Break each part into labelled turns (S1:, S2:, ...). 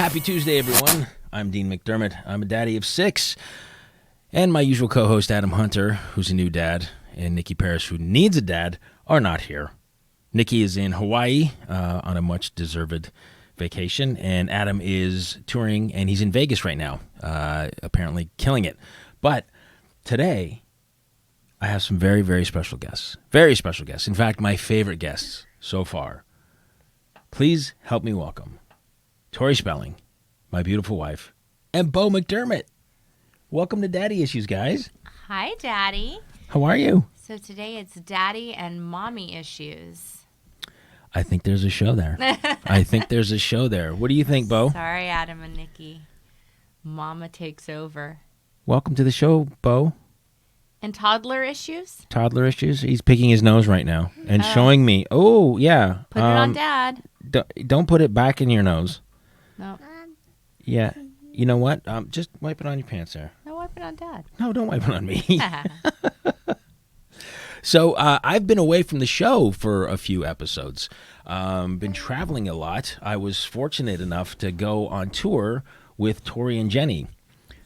S1: Happy Tuesday, everyone. I'm Dean McDermott. I'm a daddy of 6. And my usual co-host, Adam Hunter, who's a new dad, and Nikki Parrish, who needs a dad, are not here. Nikki is in Hawaii on a much-deserved vacation, and Adam is touring, and he's in Vegas right now, apparently killing it. But today, I have some very, very special guests. Very special guests. In fact, my favorite guests so far. Please help me welcome Tori Spelling, my beautiful wife, and Bo McDermott. Welcome to Daddy Issues, guys.
S2: Hi, Daddy.
S1: How are you?
S2: So today it's Daddy and Mommy Issues.
S1: I think there's a show there. What do you think, Bo?
S2: Sorry, Adam and Nikki. Mama takes over.
S1: Welcome to the show, Bo.
S2: And toddler issues?
S1: Toddler issues? He's picking his nose right now and showing me. Oh, yeah.
S2: Put it on Dad.
S1: Don't put it back in your nose.
S2: No.
S1: Yeah. You know what? Just wipe it on your pants there.
S2: No, wipe it on Dad.
S1: No, don't wipe it on me. So I've been away from the show for a few episodes. Been traveling a lot. I was fortunate enough to go on tour with Tori and Jenny.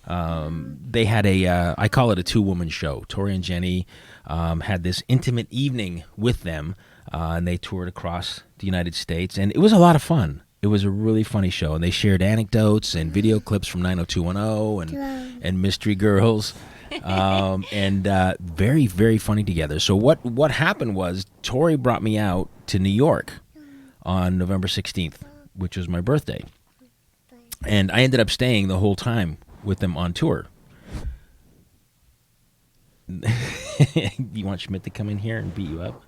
S1: They had I call it a 2-woman show. Tori and Jenny had this intimate evening with them, and they toured across the United States, and it was a lot of fun. It was a really funny show, and they shared anecdotes and video clips from 90210 and Mystery Girls, and very, very funny together. So what happened was Tori brought me out to New York on November 16th, which was my birthday, and I ended up staying the whole time with them on tour. You want Schmidt to come in here and beat you up?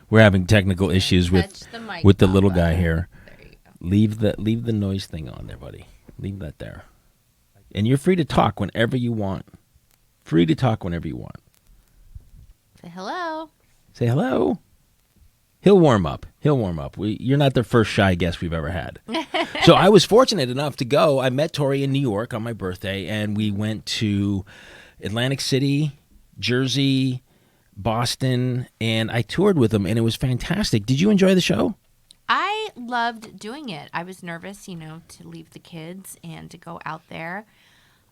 S1: We're having technical issues with the little guy here. Leave the noise thing on there, buddy. Leave that there. And you're free to talk whenever you want. Say
S2: hello.
S1: Say hello. He'll warm up. You're not the first shy guest we've ever had. So I was fortunate enough to go. I met Tori in New York on my birthday, and we went to Atlantic City, Jersey, Boston, and I toured with them, and it was fantastic. Did you enjoy the show?
S2: I loved doing it. I was nervous, to leave the kids and to go out there.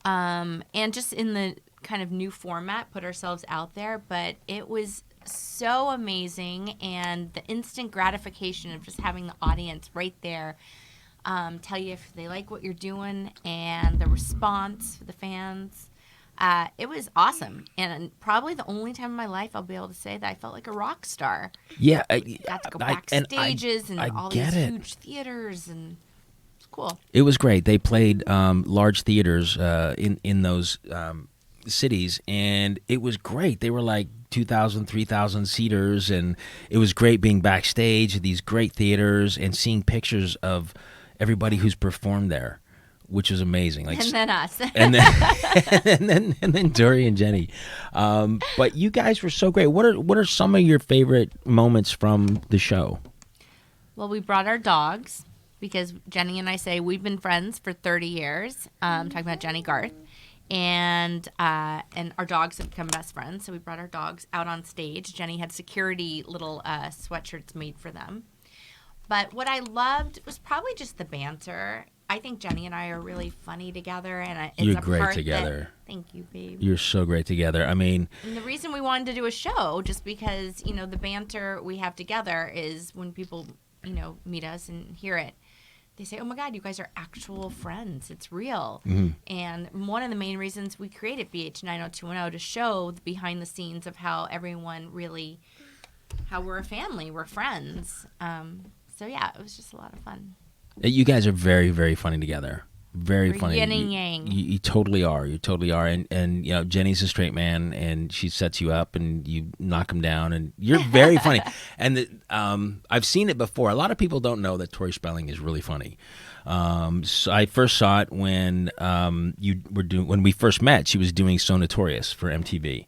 S2: And just in the kind of new format, put ourselves out there. But it was so amazing, and the instant gratification of just having the audience right there tell you if they like what you're doing, and the response for the fans. It was awesome, and probably the only time in my life I'll be able to say that I felt like a rock star.
S1: Yeah,
S2: got to go backstages and all these huge theaters, and it's cool.
S1: It was great. They played large theaters in those cities, and it was great. They were like 2,000, 3,000 seaters, and it was great being backstage at these great theaters and seeing pictures of everybody who's performed there, which was amazing.
S2: And then us.
S1: and then Tori and Jenny. But you guys were so great. What are some of your favorite moments from the show?
S2: Well, we brought our dogs because Jenny and I say we've been friends for 30 years. Talking about Jenny Garth. And our dogs have become best friends, so we brought our dogs out on stage. Jenny had security little sweatshirts made for them. But what I loved was probably just the banter. I think Jenny and I are really funny together, and
S1: you're great together.
S2: Thank you, babe.
S1: You're so great together. I mean,
S2: and the reason we wanted to do a show, just because the banter we have together is when people meet us and hear it. They say, oh, my God, you guys are actual friends. It's real. Mm-hmm. And one of the main reasons we created BH 90210 to show the behind the scenes of how everyone really, how we're a family, we're friends. So, yeah, it was just a lot of fun.
S1: You guys are very, very funny together. Very
S2: We're
S1: funny.
S2: Yin and yang.
S1: You totally are. You totally are. And Jenny's a straight man, and she sets you up, and you knock him down, and you're very funny. And I've seen it before. A lot of people don't know that Tori Spelling is really funny. So I first saw it when when we first met. She was doing So Notorious for MTV,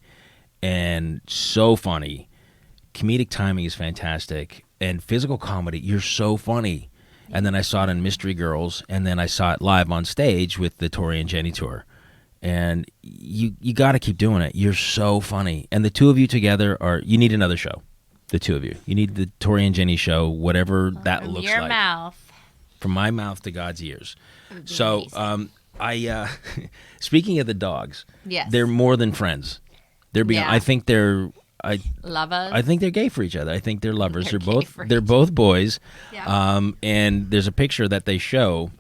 S1: and so funny. Comedic timing is fantastic, and physical comedy. You're so funny. And then I saw it in Mystery Girls, and then I saw it live on stage with the Tori and Jenny tour. And you got to keep doing it. You're so funny. And the two of you together you need another show. The two of you. You need the Tori and Jenny show, whatever that looks like.
S2: Your mouth.
S1: from my mouth to God's ears.
S2: It would be
S1: So,
S2: amazing.
S1: speaking of the dogs,
S2: Yes.
S1: they're more than friends. They're beyond.
S2: Yeah.
S1: I think they're.
S2: Lovers.
S1: I think they're gay for each other. I think they're lovers.
S2: They're gay for
S1: They're
S2: each
S1: both boys.
S2: Yeah.
S1: And there's a picture that they show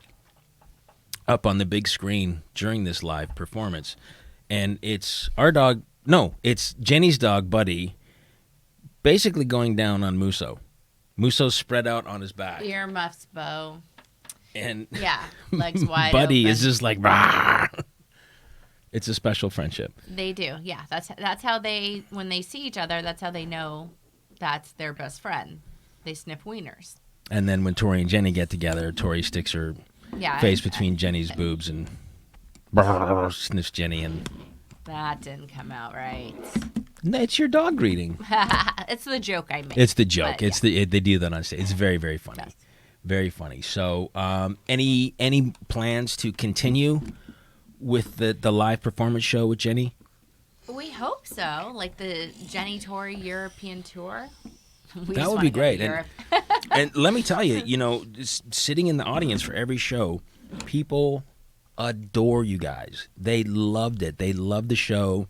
S1: up on the big screen during this live performance, and it's our dog. No, it's Jenny's dog, Buddy, basically going down on Musso. Musso's spread out on his back,
S2: Earmuffs, Bo.
S1: and
S2: Yeah. Legs wide
S1: Buddy
S2: open.
S1: is just like. Rah! It's a special friendship.
S2: They do. Yeah. That's how they, when they see each other, that's how they know that's their best friend. They sniff wieners.
S1: And then when Tori and Jenny get together, Tori sticks her face between Jenny's boobs and sniffs Jenny. And
S2: that didn't come out right.
S1: no, it's your dog greeting.
S2: It's the joke I made.
S1: It's the joke.
S2: But,
S1: It's they do that on stage. It's very, very funny.
S2: Yes.
S1: Very funny. So, any plans to continue with the live performance show with Jenny?
S2: We hope so. Like the Jenny Tori European tour. We
S1: That
S2: just
S1: would
S2: wanna
S1: be
S2: go to
S1: great.
S2: Europe.
S1: And let me tell you, just sitting in the audience for every show, people adore you guys. They loved it. They loved the show.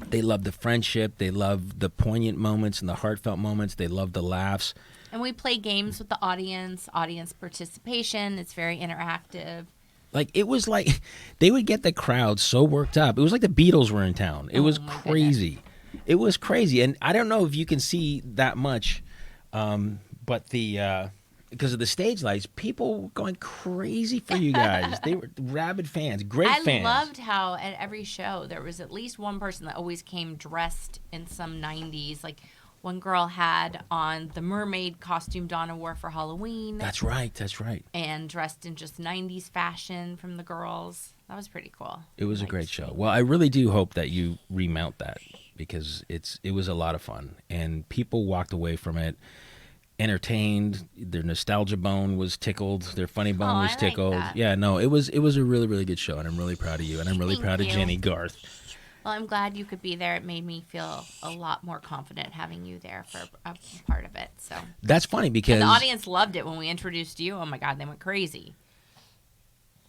S1: They loved the friendship. They loved the poignant moments and the heartfelt moments. They loved the laughs.
S2: And we play games with the audience participation. It's very interactive.
S1: Like, it was like they would get the crowd so worked up. It was like the Beatles were in town. It was
S2: my
S1: crazy. It was crazy. And I don't know if you can see that much, but because of the stage lights, people were going crazy for you guys. They were rabid fans, great fans.
S2: I loved how at every show there was at least one person that always came dressed in some 90s. Like one girl had on the mermaid costume Donna wore for Halloween.
S1: That's right. That's right.
S2: And dressed in just 90s fashion from the girls. That was pretty cool.
S1: It was a great show. Well, I really do hope that you remount that because it was a lot of fun. And people walked away from it entertained. Their nostalgia bone was tickled. Their funny bone was tickled.
S2: That.
S1: Yeah, no, it was a really, really good show. And I'm really proud of you. And I'm really
S2: Thank
S1: proud of
S2: you.
S1: Jenny Garth.
S2: Well, I'm glad you could be there. It made me feel a lot more confident having you there for a part of it. So
S1: That's funny because
S2: and the audience loved it when we introduced you. Oh my God, they went crazy.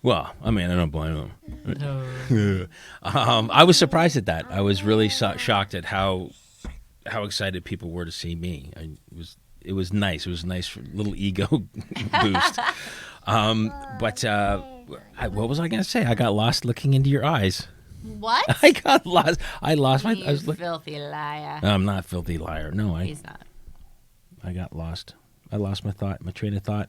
S1: Well, I mean, I don't blame them. I was surprised at that. I was really shocked at how excited people were to see me. It was nice. It was a nice little ego boost. But what was I going to say? I got lost looking into your eyes.
S2: What?
S1: I got lost. I lost my.
S2: You filthy liar.
S1: I'm not a filthy liar. No,
S2: He's not.
S1: I got lost. I lost my train of thought.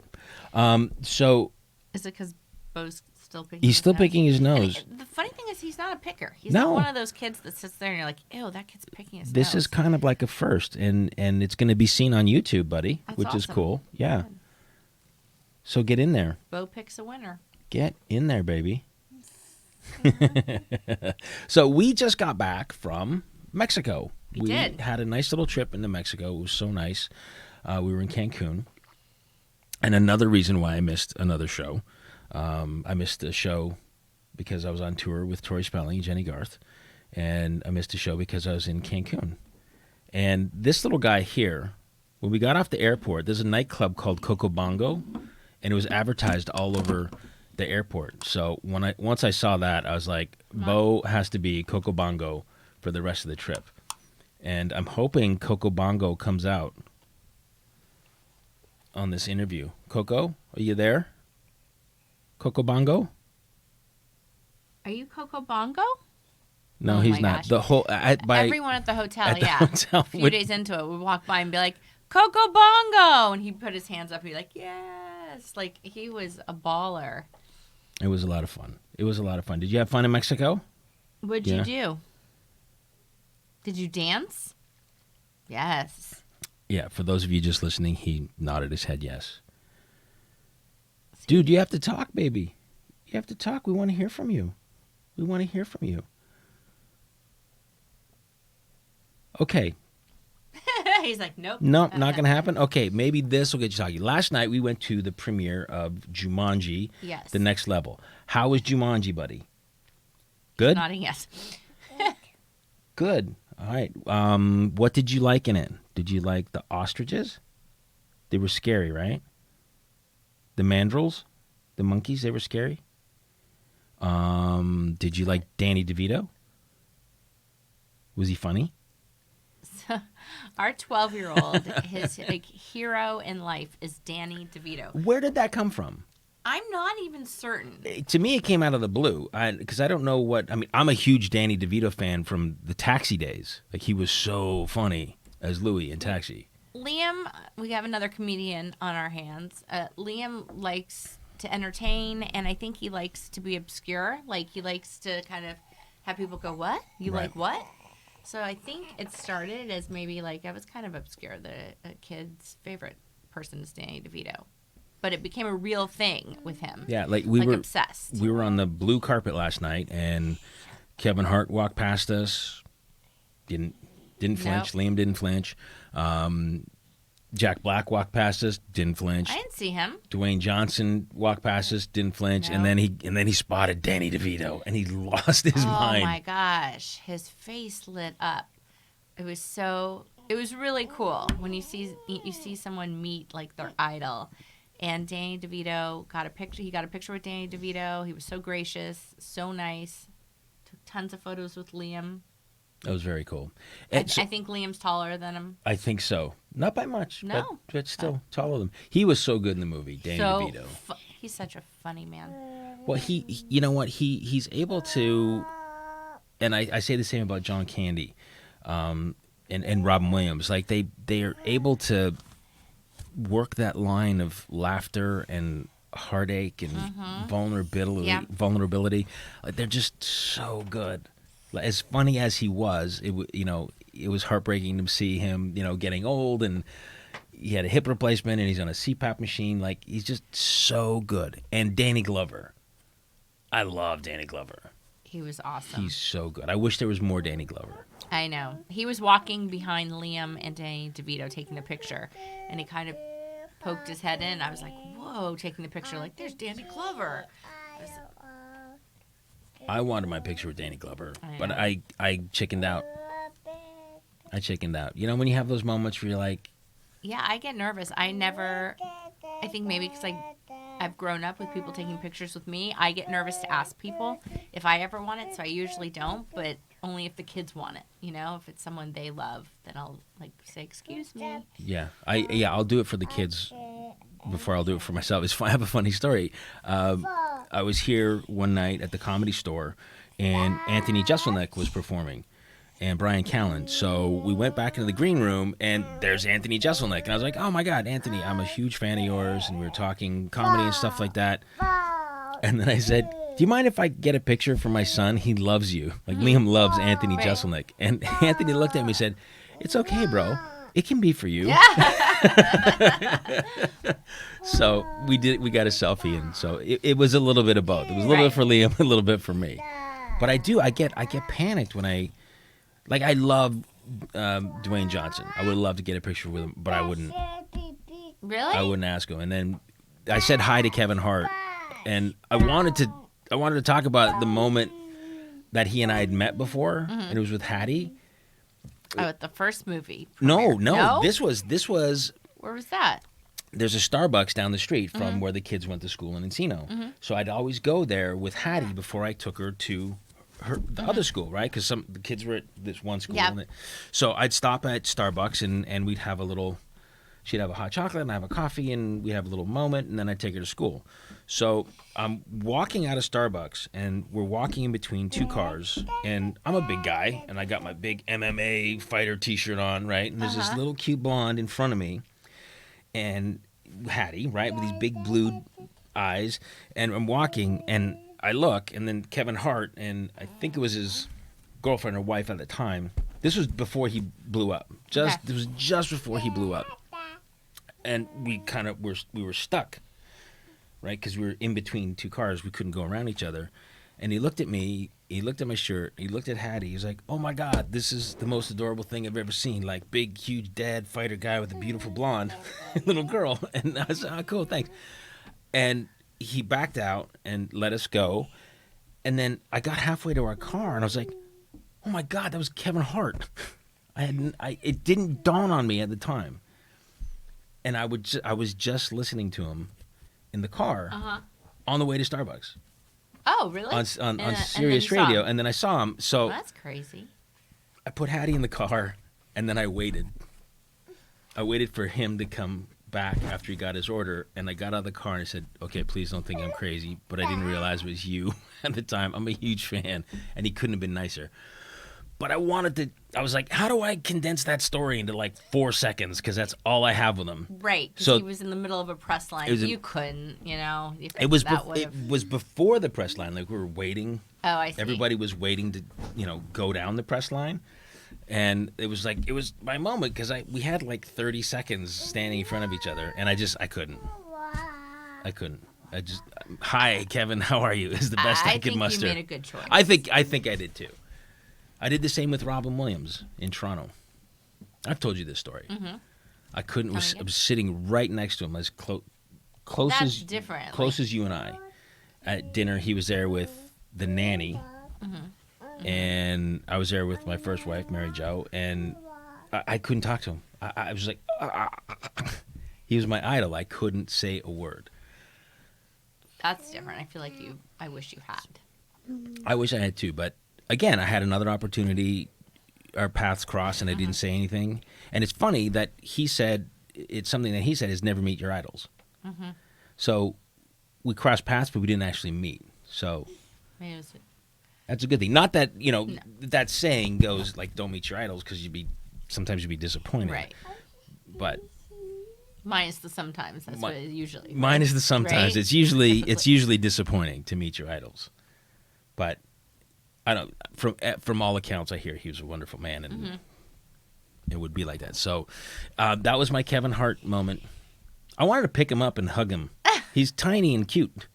S1: So
S2: Is it because Bo's still picking?
S1: he's
S2: his
S1: still
S2: nose?
S1: picking his
S2: And
S1: nose.
S2: the funny thing is, he's not a picker. He's
S1: No.
S2: not one of those kids that sits there and you're like, ew, that kid's picking his nose.
S1: This is kind of like a first, and it's going to be seen on YouTube, buddy,
S2: That's
S1: which is
S2: awesome.
S1: cool. Yeah.
S2: Good.
S1: So get in there.
S2: Bo picks a winner.
S1: Get in there, baby. So we just got back from Mexico.
S2: We did.
S1: Had a nice little trip into Mexico. It was so nice. We were in Cancun. And another reason why I missed another show, I missed a show because I was on tour with Tori Spelling, Jenny Garth, and I missed a show because I was in Cancun. And this little guy here, when we got off the airport, there's a nightclub called Coco Bongo, and it was advertised all over the airport. So once I saw that, I was like, Bo has to be Coco Bongo for the rest of the trip. And I'm hoping Coco Bongo comes out on this interview. Coco, are you there? Coco Bongo?
S2: Are you Coco Bongo?
S1: No,
S2: Oh
S1: he's
S2: my
S1: not.
S2: gosh.
S1: The whole
S2: Everyone at the hotel,
S1: at the
S2: yeah.
S1: hotel
S2: A few
S1: would-
S2: days into it, we'd walk by and be like, Coco Bongo! And he'd put his hands up and be like, yes. Like, he was a baller.
S1: It was a lot of fun. It was a lot of fun. Did you have fun in Mexico?
S2: What'd
S1: Yeah.
S2: you do? Did you dance? Yes.
S1: Yeah, for those of you just listening, he nodded his head yes. Dude, you have to talk, baby. You have to talk. We want to hear from you. We want to hear from you. Okay.
S2: He's like, nope.
S1: No, not going to happen. Okay, maybe this will get you talking. Last night we went to the premiere of Jumanji,
S2: Yes.
S1: The Next Level. How was Jumanji, buddy? Good?
S2: Nodding yes.
S1: Good. All right. What did you like in it? Did you like the ostriches? They were scary, right? The mandrills, the monkeys, they were scary. Did you like Danny DeVito? Was he funny?
S2: So, our 12-year-old, his like hero in life is Danny DeVito.
S1: Where did that come from?
S2: I'm not even certain.
S1: To me, it came out of the blue. Because I don't know what... I mean, I'm a huge Danny DeVito fan from the Taxi days. Like, he was so funny as Louis in Taxi.
S2: Liam, we have another comedian on our hands. Liam likes to entertain, and I think he likes to be obscure. Like, he likes to kind of have people go, what? You
S1: Right.
S2: like what? So I think it started as maybe like I was kind of obscure. A kid's favorite person is Danny DeVito. But it became a real thing with him.
S1: Yeah, like we were
S2: obsessed.
S1: We were on the blue carpet last night, and Kevin Hart walked past us. Didn't flinch.
S2: Nope.
S1: Liam didn't flinch. Jack Black walked past us. Didn't flinch.
S2: I didn't see him.
S1: Dwayne Johnson walked past us. Didn't flinch.
S2: No.
S1: And then he spotted Danny DeVito, and he lost his mind.
S2: Oh my gosh, his face lit up. It was really cool when you see someone meet like their idol. And Danny DeVito got a picture. He got a picture with Danny DeVito. He was so gracious, so nice. Took tons of photos with Liam.
S1: That was very cool.
S2: I think Liam's taller than him.
S1: I think so. Not by much.
S2: No.
S1: But still taller than him. He was so good in the movie, Danny DeVito.
S2: He's such a funny man.
S1: Well, you know what? He's able to, and I say the same about John Candy, and Robin Williams. Like they are able to work that line of laughter and heartache and vulnerability.
S2: Yeah.
S1: Like they're just so good. As funny as he was, it was heartbreaking to see him, getting old, and he had a hip replacement, and he's on a CPAP machine. Like, he's just so good. And Danny Glover, I love Danny Glover.
S2: He was awesome.
S1: He's so good. I wish there was more Danny Glover.
S2: I know. He was walking behind Liam and Danny DeVito taking the picture, and he kind of poked his head in. I was like, whoa, taking the picture. Like, there's Danny Glover.
S1: I wanted my picture with Danny Glover, but
S2: know.
S1: I chickened out. When you have those moments where you're like...
S2: Yeah, I get nervous. I think maybe because I've grown up with people taking pictures with me, I get nervous to ask people if I ever want it, so I usually don't, but only if the kids want it. If it's someone they love, then I'll say, excuse me.
S1: Yeah, I'll do it for the kids before I'll do it for myself. I have a funny story. I was here one night at the Comedy Store, and Anthony Jeselnik was performing, and Brian Callen. So we went back into the green room, and there's Anthony Jeselnik. And I was like, oh, my God, Anthony, I'm a huge fan of yours, and we were talking comedy and stuff like that. And then I said, do you mind if I get a picture for my son? He loves you. Like, Liam loves Anthony Jeselnik. And Anthony looked at me and said, it's okay, bro. It can be for you. So we got a selfie, and so it was a little bit of both. It was a little bit for Liam, a little bit for me. But I get panicked when I love Dwayne Johnson. I would love to get a picture with him, but I wouldn't.
S2: Really?
S1: I wouldn't ask him. And then I said hi to Kevin Hart, and I wanted to talk about the moment that he and I had met before, and it was with Hattie.
S2: Oh, at the first movie.
S1: No.
S2: No?
S1: This was.
S2: Where was that?
S1: There's a Starbucks down the street from where the kids went to school in Encino. So I'd always go there with Hattie before I took her to the other school, right? Because the kids were at this one school.
S2: Yeah.
S1: So I'd stop at Starbucks, and we'd have she'd have a hot chocolate, and I'd have a coffee, and we'd have a little moment, and then I'd take her to school. So I'm walking out of Starbucks, and we're walking in between two cars, and I'm a big guy, and I got my big MMA fighter T-shirt on, right? And there's this little cute blonde in front of me, and Hattie, right, with these big blue eyes, and I'm walking, and I look, and then Kevin Hart, and I think it was his girlfriend or wife at the time. This was before he blew up. It was just before he blew up, and we were stuck. Right, because we were in between two cars, we couldn't go around each other. And he looked at me, he looked at my shirt, he looked at Hattie, he was like, oh my God, this is the most adorable thing I've ever seen. Like, big, huge dad fighter guy with a beautiful blonde little girl. And I was like, oh, cool, thanks. And he backed out and let us go. And then I got halfway to our car, and I was like, oh my God, that was Kevin Hart. It didn't dawn on me at the time. And I was just listening to him. in the car
S2: Uh-huh.
S1: on the way to Starbucks
S2: Oh, really?
S1: on
S2: And then
S1: Sirius
S2: you saw
S1: Radio,
S2: him.
S1: and then I saw him. So
S2: Well, that's crazy.
S1: I put Hattie in the car, and then I waited. I waited for him to come back after he got his order, and I got out of the car and I said, "Okay, please don't think I'm crazy," but I didn't realize it was you at the time. I'm a huge fan, and he couldn't have been nicer. But I was like, how do I condense that story into like 4 seconds? Because that's all I have with him.
S2: Right, because
S1: So-
S2: he was in the middle of a press line. You couldn't, you know. You
S1: It was
S2: that
S1: it was before the press line. Like we were waiting.
S2: Oh, I see.
S1: Everybody was waiting to, go down the press line. And it was my moment because we had like 30 seconds standing in front of each other, and I couldn't. Hi, Kevin, how are you? Is the best I could muster.
S2: I think you made a good choice.
S1: I think I did too. I did the same with Robin Williams in Toronto. I've told you this story.
S2: Mm-hmm.
S1: I couldn't. I was sitting right next to him, as close
S2: That's
S1: as
S2: different.
S1: close as you and I. At dinner, he was there with the nanny. And I was there with my first wife, Mary Jo, and I couldn't talk to him. I was like, he was my idol. I couldn't say a word.
S2: That's different. I feel like I wish you had.
S1: I wish I had too, but again, I had another opportunity. Our paths crossed, and I didn't say anything. And it's funny that it's something that he said is never meet your idols.
S2: Mm-hmm.
S1: So we crossed paths, but we didn't actually meet. So
S2: Maybe it was.
S1: that's a good thing. Not that, that saying goes like, don't meet your idols, because sometimes you'd be disappointed.
S2: Right.
S1: But
S2: Minus the sometimes. That's what it usually.
S1: mine is the sometimes.
S2: Right?
S1: It's usually disappointing to meet your idols. But I don't. From all accounts, I hear he was a wonderful man, and it would be like that. So that was my Kevin Hart moment. I wanted to pick him up and hug him. He's tiny and cute.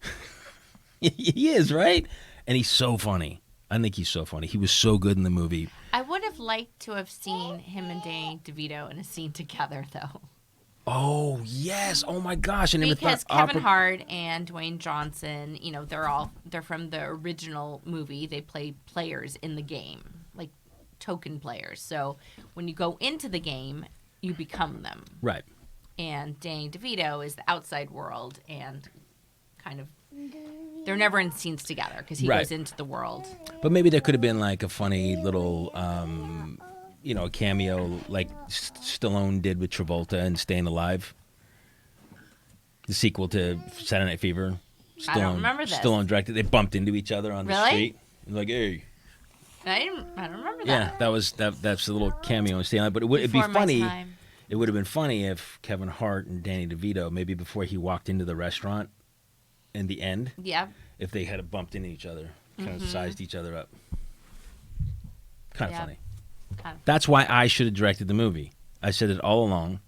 S1: He is, right? And he's so funny. I think he's so funny. He was so good in the movie.
S2: I would have liked to have seen him and Danny DeVito in a scene together, though.
S1: Oh, yes. Oh, my gosh. I never
S2: Because
S1: thought
S2: Kevin Hart and Dwayne Johnson, they're from the original movie. They play players in the game, like token players. So when you go into the game, you become them.
S1: Right.
S2: And Danny DeVito is the outside world, and kind of they're never in scenes together because he goes into the world.
S1: But maybe there could have been like a funny little, cameo like Stallone did with Travolta in Staying Alive. The sequel to Saturday Night Fever.
S2: I don't remember this.
S1: Stallone directed. They bumped into each other on the street. Like, hey.
S2: I don't remember that.
S1: Yeah, that's a little cameo in Staying Alive. But it'd be
S2: Before my
S1: funny.
S2: time.
S1: It would have been funny if Kevin Hart and Danny DeVito, maybe before he walked into the restaurant in the end,
S2: Yeah.
S1: if they had bumped into each other, kind of sized each other up. Kind of funny. That's why I should have directed the movie. I said it all along.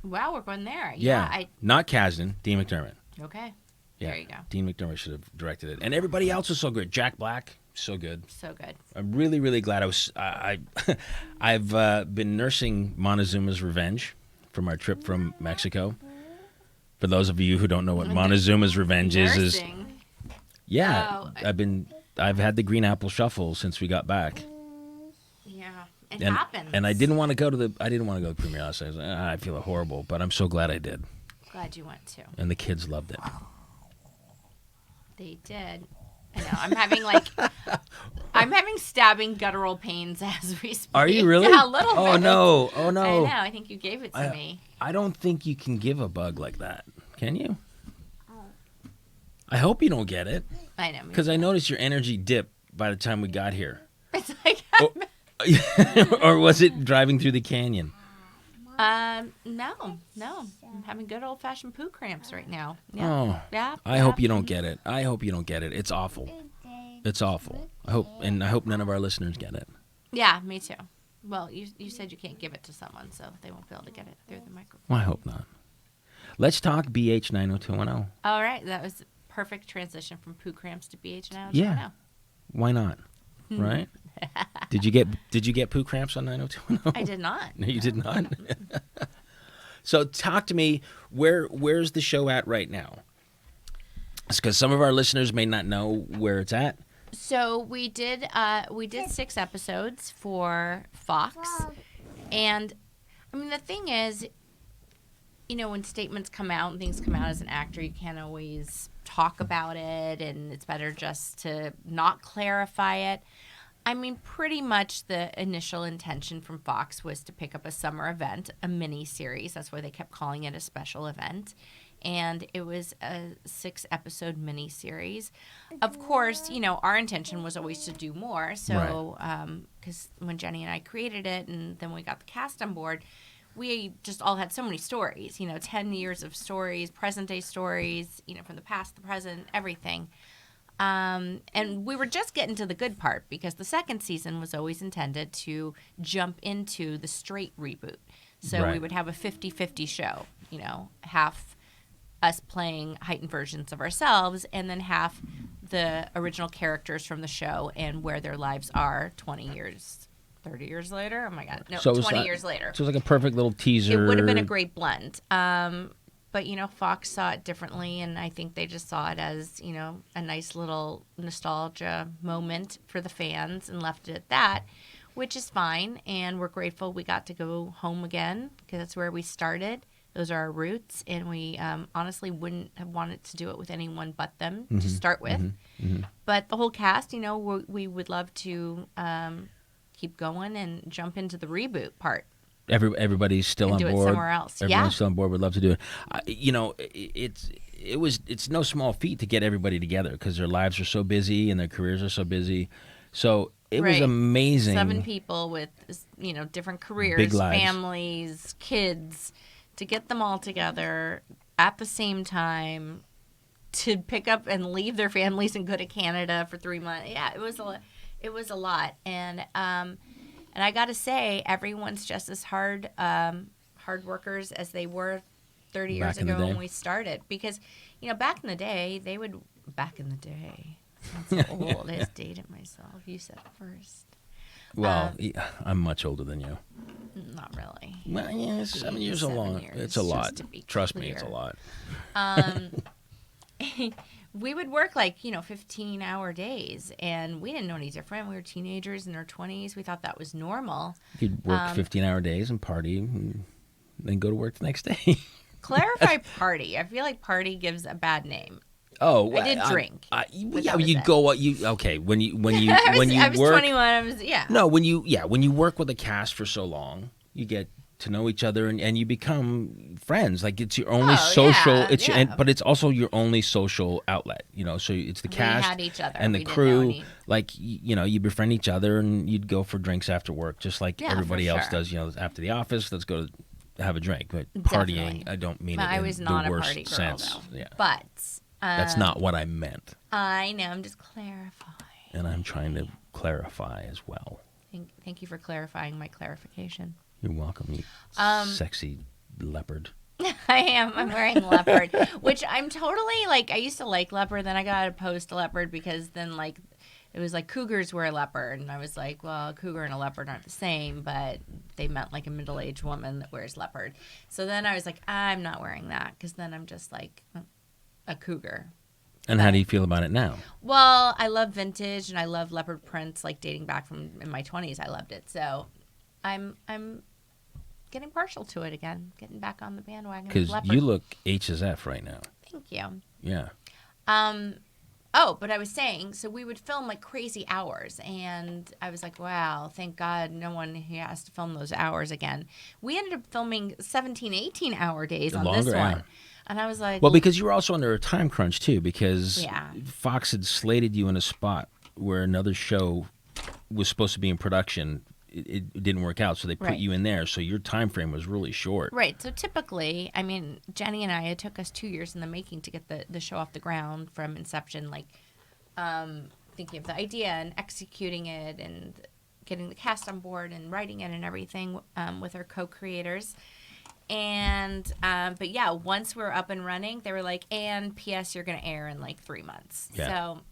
S2: Wow, we're going there.
S1: Yeah. Not Kasdan, Dean McDermott.
S2: Okay.
S1: Yeah.
S2: There you go.
S1: Dean McDermott should have directed it. And everybody else was so good. Jack Black, so good.
S2: So good.
S1: I'm really, really glad I've been nursing Montezuma's Revenge from our trip from Mexico. For those of you who don't know what Montezuma's Revenge is
S2: Oh,
S1: I've had the Green Apple Shuffle since we got back.
S2: Yeah, it happens.
S1: And I didn't want to go to the premiere last night. I was like, I feel horrible, but I'm so glad I did.
S2: Glad you went too.
S1: And the kids loved it.
S2: They did. I know. I'm having stabbing guttural pains as we speak.
S1: Are you really?
S2: Yeah, a little bit.
S1: Oh no!
S2: I know. I think you gave it to me.
S1: I don't think you can give a bug like that. Can you? I hope you don't get it.
S2: I know.
S1: Because I noticed your energy dipped by the time we got here.
S2: It's like.
S1: Or was it driving through the canyon?
S2: No. I'm having good old fashioned poo cramps right now. Yeah.
S1: Oh.
S2: Yeah.
S1: I hope you don't get it. It's awful. It's awful. I hope none of our listeners get it.
S2: Yeah, me too. Well, you said you can't give it to someone, so they won't be able to get it through the microphone.
S1: Well, I hope not. Let's talk BH 90210.
S2: All right, that was a perfect transition from poo cramps to BH 90210.
S1: Yeah. Why not? Right? Did you get poo cramps on 90210?
S2: I did not.
S1: No, you did not. So talk to me. Where's the show at right now? Because some of our listeners may not know where it's at.
S2: So we did 6 episodes for Fox, and I mean the thing is, when statements come out and things come out as an actor, you can't always talk about it, and it's better just to not clarify it. I mean, pretty much the initial intention from Fox was to pick up a summer event, a mini series. That's why they kept calling it a special event. And it was a 6-episode mini series. Of course, our intention was always to do more. So, because when Jenny and I created it and then we got the cast on board, we just all had so many stories, 10 years of stories, present day stories, from the past, the present, everything. And we were just getting to the good part because the second season was always intended to jump into the straight reboot. So we would have a 50-50 show, half us playing heightened versions of ourselves and then half the original characters from the show and where their lives are 20 years, 30 years later. Oh my God. No, so 20 years later.
S1: So it was like a perfect little teaser.
S2: It would have been a great blend. But, Fox saw it differently, and I think they just saw it as, a nice little nostalgia moment for the fans and left it at that, which is fine. And we're grateful we got to go home again because that's where we started. Those are our roots, and we honestly wouldn't have wanted to do it with anyone but them to start with. But the whole cast, we would love to keep going and jump into the reboot part.
S1: Everybody's still on board.
S2: Do it somewhere else.
S1: Everyone's still on board. Would love to do it. It's no small feat to get everybody together because their lives are so busy and their careers are so busy. So it was amazing.
S2: 7 people with different careers,
S1: big lives,
S2: families, kids, to get them all together at the same time to pick up and leave their families and go to Canada for 3 months. Yeah, it was a lot. And I got to say, everyone's just as hard workers as they were 30 years ago when we started. Because, back in the day, back in the day, that's so old. I just dated myself. You said it first.
S1: Well, I'm much older than you.
S2: Not really.
S1: Well, yeah, 7 years a lot. It's a lot. Trust me, it's a lot.
S2: We would work 15-hour days, and we didn't know any different. We were teenagers in our 20s. We thought that was normal.
S1: You'd work 15-hour days and party, and then go to work the next day.
S2: Clarify party. I feel like party gives a bad name.
S1: Oh,
S2: I did drink.
S1: You go. Okay? When you
S2: I was
S1: work,
S2: 21.
S1: No, when you work with a cast for so long, you get to know each other and you become friends. Like it's your only social. But it's also your only social outlet. So it's the cast
S2: had each other.
S1: And the crew. You befriend each other and you'd go for drinks after work, just like everybody else does. After the office, let's go have a drink. But partying, definitely. I don't mean it
S2: I was
S1: in
S2: not
S1: the
S2: a
S1: worst
S2: party girl,
S1: sense.
S2: though.
S1: Yeah.
S2: But
S1: that's not what I meant.
S2: I know. I'm just clarifying.
S1: And I'm trying to clarify as well.
S2: Thank you for clarifying my clarification.
S1: You're welcome, you sexy leopard.
S2: I am. I'm wearing leopard, which I'm totally I used to like leopard, then I got opposed to leopard because then it was cougars wear leopard, and I was like, well, a cougar and a leopard aren't the same, but they meant a middle-aged woman that wears leopard. So then I was like, I'm not wearing that because then I'm just a cougar.
S1: And how do you feel about it now?
S2: Well, I love vintage and I love leopard prints, dating back from in my 20s. I loved it. So I'm getting partial to it again, getting back on the bandwagon.
S1: Because you look H as F right now.
S2: Thank you.
S1: Yeah.
S2: But I was saying, so we would film crazy hours, and I was like, wow, thank God no one has to film those hours again. We ended up filming 17, 18-hour days on this one.
S1: Yeah.
S2: And I was like...
S1: Well, because you were also under a time crunch, too, because Fox had slated you in a spot where another show was supposed to be in production. It didn't work out, so they put you in there. So your time frame was really short.
S2: Right. So typically, I mean, Jenny and I, it took us 2 years in the making to get the show off the ground from inception, thinking of the idea and executing it and getting the cast on board and writing it and everything with our co-creators. And but yeah, once we're up and running, they were like, and P.S. you're going to air in 3 months.
S1: Yeah.
S2: So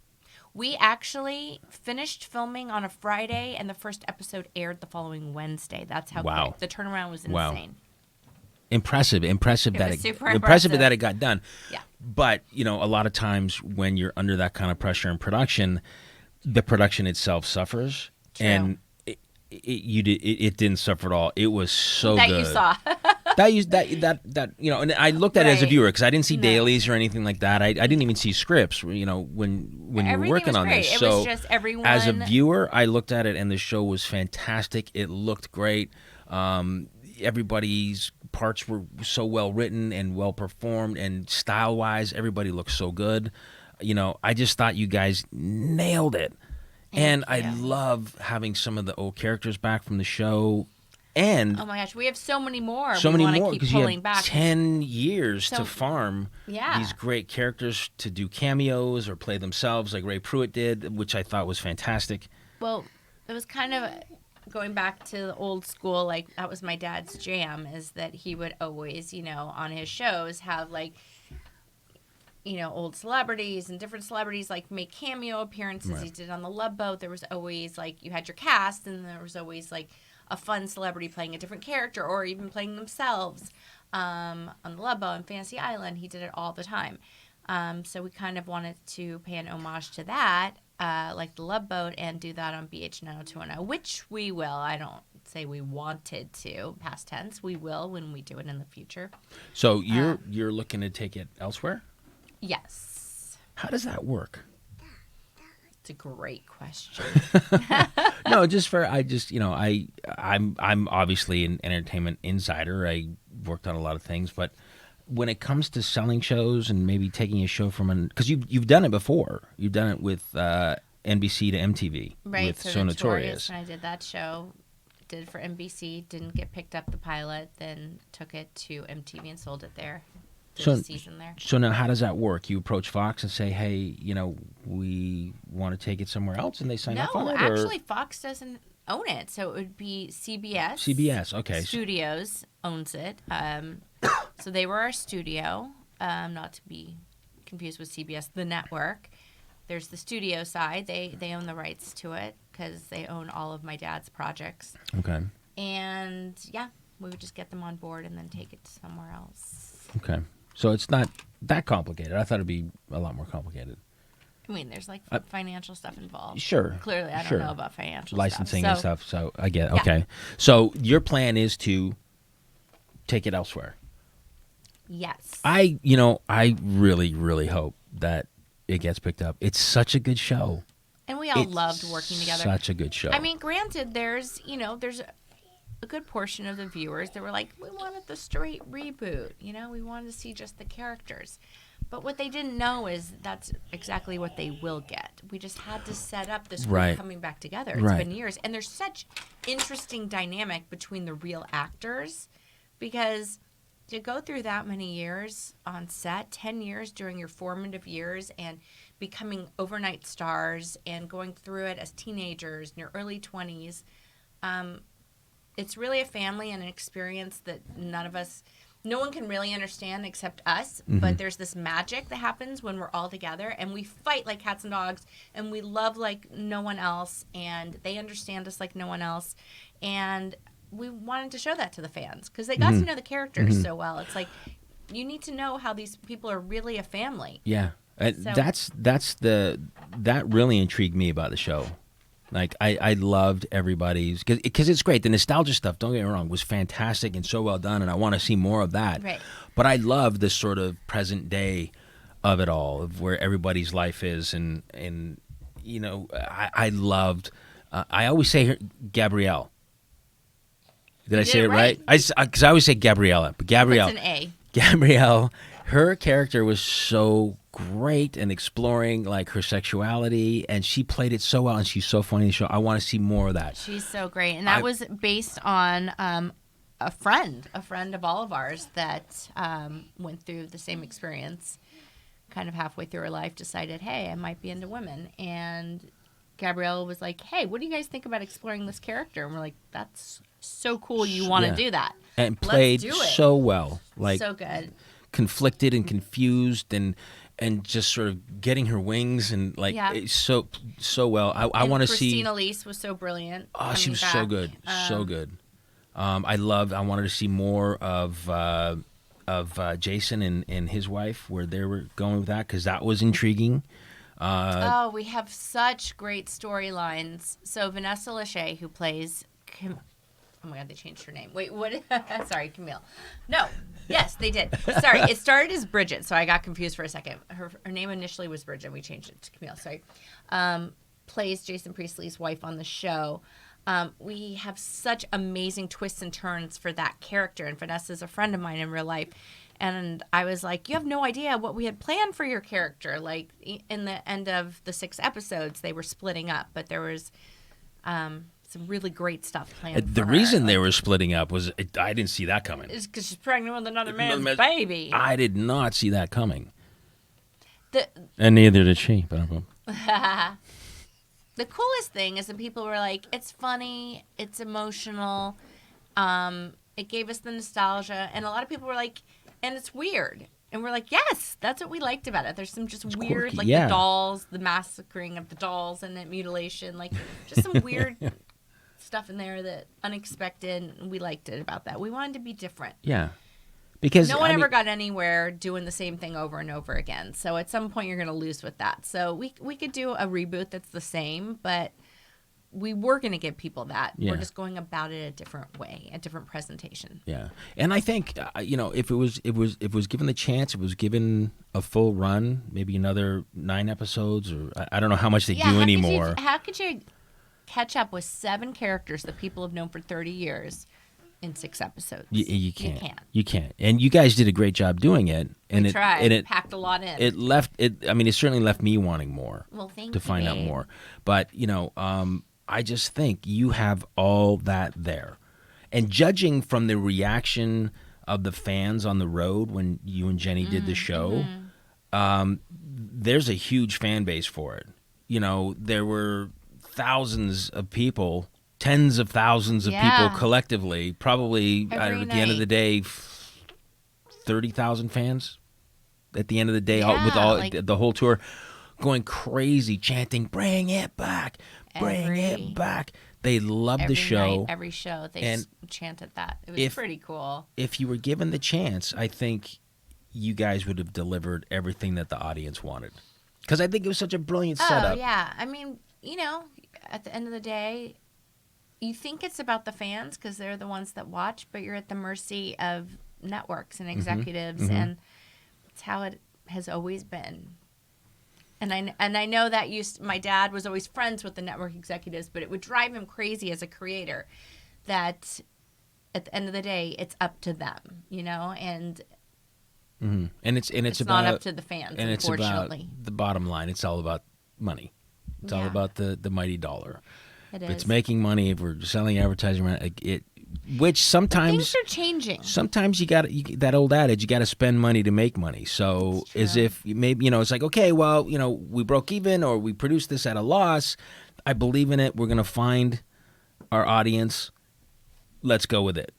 S2: we actually finished filming on a Friday, and the first episode aired the following Wednesday. That's how quick. The turnaround was insane. Wow. Impressive
S1: that it got done.
S2: Yeah.
S1: But, a lot of times when you're under that kind of pressure in production, the production itself suffers.
S2: True.
S1: And it didn't suffer at all. It was so
S2: that
S1: good.
S2: You saw.
S1: that and I looked at it as a
S2: Right.
S1: viewer because I didn't see
S2: No.
S1: dailies or anything like that. I didn't even see scripts. When you were
S2: Everything
S1: working
S2: was
S1: on
S2: great.
S1: this,
S2: It
S1: so
S2: was just everyone.
S1: as a viewer, I looked at it and the show was fantastic. It looked great. Everybody's parts were so well written and well performed, and style wise, everybody looked so good. I just thought you guys nailed it. And I
S2: you.
S1: love having some of the old characters back from the show, and
S2: Oh my gosh, we have so many more.
S1: so
S2: we
S1: many
S2: want
S1: more
S2: to keep
S1: because you
S2: pulling
S1: have
S2: back.
S1: 10 years
S2: So-
S1: to farm
S2: Yeah.
S1: these great characters to do cameos or play themselves like Ray Pruitt did, which I thought was fantastic.
S2: Well, it was kind of going back to the old school, like that was my dad's jam, is that he would always, on his shows have like, old celebrities and different celebrities like make cameo appearances.
S1: Right.
S2: He did on the Love Boat. There was always like, you had your cast and there was always like a fun celebrity playing a different character or even playing themselves. On the Love Boat and Fantasy Island, he did it all the time. So we kind of wanted to pay an homage to that, like the Love Boat, and do that on BH 90210, which we will. I don't say we wanted to, past tense. We will when we do it in the future.
S1: So you're looking to take it elsewhere?
S2: Yes.
S1: How does that work?
S2: It's a great question.
S1: No, I'm obviously an entertainment insider. I worked on a lot of things, but when it comes to selling shows and maybe taking a show from because you've done it before. You've done it with NBC to MTV
S2: Right,
S1: with
S2: so
S1: So Notorious.
S2: And I did that show, did it for NBC, didn't get picked up the pilot, then took it to MTV and sold it there. Did a season there.
S1: So now how does that work? You approach Fox and say, hey, we want to take it somewhere else, and they sign up on
S2: No,
S1: it?
S2: actually, Fox doesn't own it, so it would be CBS.
S1: CBS, okay.
S2: Studios owns it. So they were our studio, not to be confused with CBS, the network. There's the studio side. They own the rights to it because they own all of my dad's projects.
S1: Okay.
S2: And, yeah, we would just get them on board and then take it somewhere else.
S1: Okay. So it's not that complicated. I thought it'd be a lot more complicated.
S2: I mean, there's like financial stuff involved.
S1: Sure.
S2: Clearly, I don't know about financial
S1: licensing
S2: stuff.
S1: and stuff. So I get it. Okay. So your plan is to take it elsewhere.
S2: Yes.
S1: I really, really hope that it gets picked up. It's such a good show.
S2: And we all loved working together.
S1: Such a good show.
S2: I mean, granted, there's a good portion of the viewers that were like, we wanted the straight reboot. We wanted to see just the characters. But what they didn't know is that's exactly what they will get. We just had to set up this group coming back together. It's been years. And there's such interesting dynamic between the real actors because to go through that many years on set, 10 years during your formative years and becoming overnight stars and going through it as teenagers in your early 20s, it's really a family and an experience that no one can really understand except us. Mm-hmm. But there's this magic that happens when we're all together and we fight like cats and dogs and we love like no one else and they understand us like no one else. And we wanted to show that to the fans because they got to know the characters so well. It's like you need to know how these people are really a family.
S1: Yeah.
S2: So,
S1: that really intrigued me about the show. Like I loved everybody's because it's great. The nostalgia stuff, don't get me wrong, was fantastic and so well done, and I want to see more of that.
S2: Right.
S1: But I love this sort of present day of it all, of where everybody's life is, and I loved. I always say her, Gabrielle. Did I say it right? Because I always say Gabriella, but Gabrielle.
S2: It's an A.
S1: Gabrielle, her character was so great and exploring like her sexuality, and she played it so well, and she's so funny in the show. I want to see more of that.
S2: She's so great, and that was based on a friend of all of ours that went through the same experience. Kind of halfway through her life, decided, hey, I might be into women, and Gabrielle was like, hey, what do you guys think about exploring this character? And we're like, that's so cool. You want to do that,
S1: and played so well, like
S2: so good,
S1: conflicted and confused and just sort of getting her wings and like so well. I want to see.
S2: Christina Elise was so brilliant.
S1: Oh, she was so good, so good. I wanted to see more of Jason and his wife, where they were going with that, because that was intriguing.
S2: We have such great storylines. So Vanessa Lachey, who plays Oh my God, they changed her name. Wait, what? Sorry, Camille. No. Yes, they did. Sorry, it started as Bridget, so I got confused for a second. Her name initially was Bridget. We changed it to Camille. Sorry. Plays Jason Priestley's wife on the show. We have such amazing twists and turns for that character, and Vanessa's a friend of mine in real life. And I was like, you have no idea what we had planned for your character. Like, in the end of the 6 episodes, they were splitting up, but there was some really great stuff planned
S1: The
S2: for
S1: reason
S2: her.
S1: they were splitting up was I didn't see that coming.
S2: It's because she's pregnant with another man's baby.
S1: I did not see that coming.
S2: The
S1: And neither did she. But
S2: the coolest thing is that people were like, it's funny, it's emotional, it gave us the nostalgia, and a lot of people were like, and it's weird. And we're like, yes, that's what we liked about it. There's some just
S1: it's
S2: weird,
S1: quirky,
S2: like
S1: yeah.
S2: the dolls, the massacring of the dolls and the mutilation, like just some weird stuff in there that unexpected, and we liked it about that. We wanted to be different.
S1: Yeah. Because
S2: no one ever got anywhere doing the same thing over and over again. So at some point you're going to lose with that. So we could do a reboot that's the same, but we were going to give people that.
S1: Yeah.
S2: We're just going about it a different way, a different presentation.
S1: Yeah. And I think if it was given the chance, it was given a full run, maybe another 9 episodes, or I don't know how much they do anymore.
S2: How could you catch up with 7 characters that people have known for 30 years in 6 episodes?
S1: You can't. You can't. And you guys did a great job doing it. And
S2: we tried.
S1: And it
S2: packed a lot in.
S1: It certainly left me wanting more.
S2: Well, thank you.
S1: To find out more. But, I just think you have all that there. And judging from the reaction of the fans on the road when you and Jenny did the show, there's a huge fan base for it. There were thousands of people, tens of thousands of people collectively, probably at the end of the day, 30,000 fans at the end of the day, with all the whole tour going crazy, chanting, "Bring it back. Bring it back." They loved the show.
S2: Every show, they chanted that. It was pretty cool.
S1: If you were given the chance, I think you guys would have delivered everything that the audience wanted. Because I think it was such a brilliant setup.
S2: Oh, yeah. I mean, at the end of the day, you think it's about the fans because they're the ones that watch, but you're at the mercy of networks and executives, and it's how it has always been. And I know that my dad was always friends with the network executives, but it would drive him crazy as a creator that at the end of the day, it's up to them, and
S1: and it's about,
S2: not up to the fans,
S1: and
S2: unfortunately.
S1: It's about the bottom line. It's all about money. It's all about the mighty dollar.
S2: It
S1: if
S2: is.
S1: it's making money, if we're selling advertising, which sometimes
S2: things are changing.
S1: Sometimes you got that old adage, you got to spend money to make money. So as if maybe it's like, okay, well, we broke even or we produced this at a loss. I believe in it. We're going to find our audience. Let's go with it.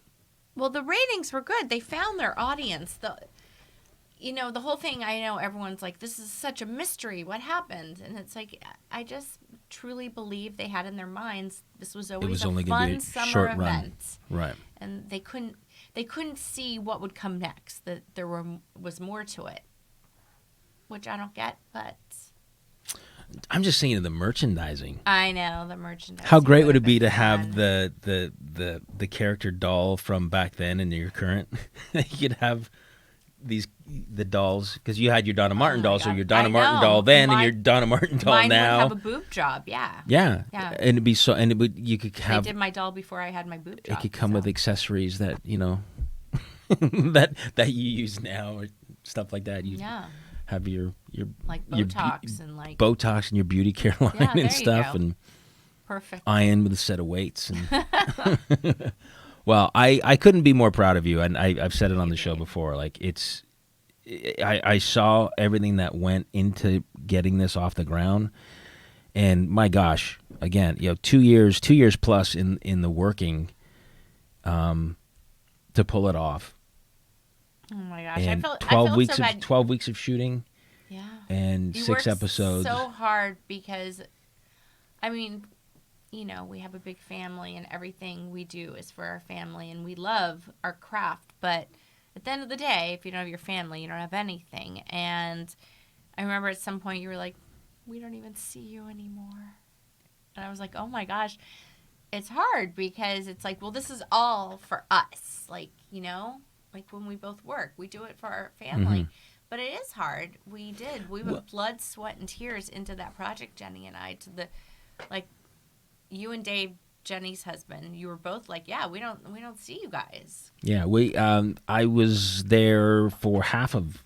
S2: Well, the ratings were good. They found their audience. The whole thing, I know everyone's like, this is such a mystery. What happened? And it's like, I just truly believe they had in their minds this was always a fun summer event.
S1: Right.
S2: And they couldn't see what would come next, that there was more to it, which I don't get, but
S1: I'm just saying the merchandising.
S2: I know, the merchandising.
S1: How great would it be to have the character doll from back then and your current? You could have the dolls, because you had your Donna Martin doll, so your Donna Martin doll then and your Donna Martin doll
S2: mine
S1: now.
S2: Mine would have a boob job, yeah.
S1: Yeah. And it'd be so, and you could have.
S2: They did my doll before I had my boob job.
S1: It could come with accessories that that you use now or stuff like that. You have your
S2: like Botox and like
S1: Botox and your beauty care line and stuff, and
S2: perfect
S1: iron with a set of weights and. Well, I couldn't be more proud of you, and I've said it on the show before. Like I saw everything that went into getting this off the ground, and my gosh, again, 2 years plus in the working, to pull it off.
S2: Oh my gosh,
S1: and
S2: I felt
S1: 12 weeks of shooting, and
S2: you
S1: 6 episodes.
S2: So hard because, I mean. We have a big family and everything we do is for our family and we love our craft. But at the end of the day, if you don't have your family, you don't have anything. And I remember at some point you were like, we don't even see you anymore. And I was like, oh my gosh. it's hard because it's like, well, this is all for us. Like, you know, like when we both work, we do it for our family.
S1: Mhm.
S2: But it is hard. We did. We
S1: Well-
S2: put blood, sweat, and tears into that project, Jenny and I, to the, like, you and Dave, Jenny's husband, you were both like, yeah, we don't see you guys.
S1: Yeah, I was there for half of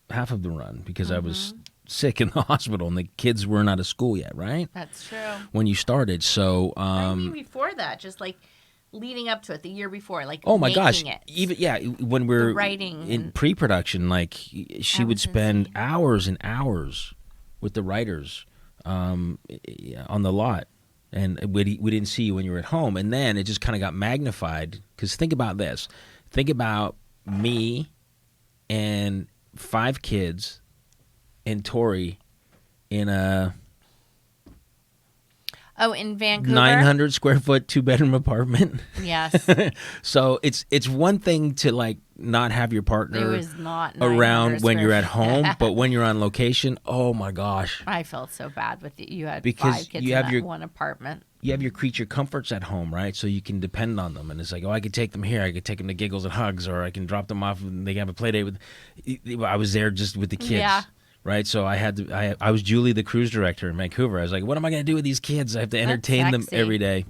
S1: the run because I was sick in the hospital and the kids weren't out of school yet, right?
S2: That's true.
S1: When you started, so
S2: I mean, before that, just like leading up to it, the year before, like
S1: oh my
S2: making
S1: gosh,
S2: it.
S1: even when we're
S2: writing
S1: in
S2: and-
S1: pre-production, like she would
S2: was
S1: spend
S2: insane.
S1: hours and hours with the writers on the lot, and we didn't see you when you were at home, and then it just kind of got magnified. Because think about this, think about me and 5 kids and Tori in a
S2: Oh, in Vancouver.
S1: 900 square foot 2-bedroom apartment.
S2: Yes.
S1: So it's one thing to like not have your
S2: It
S1: partner
S2: was not
S1: around
S2: 900
S1: when you're at
S2: square
S1: home, but when you're on location, oh my gosh.
S2: I felt so bad with you. You had
S1: Because
S2: 5 kids
S1: you
S2: in
S1: have
S2: that
S1: your-
S2: one apartment.
S1: You have your creature comforts at home, right? So you can depend on them. And it's like, oh, I could take them here. I could take them to Giggles and Hugs, or I can drop them off and they can have a play date with. I was there just with the kids.
S2: Yeah.
S1: Right, so I was Julie, the cruise director in Vancouver. I was like, "What am I going to do with these kids? I have to entertain them
S2: sexy.
S1: every day."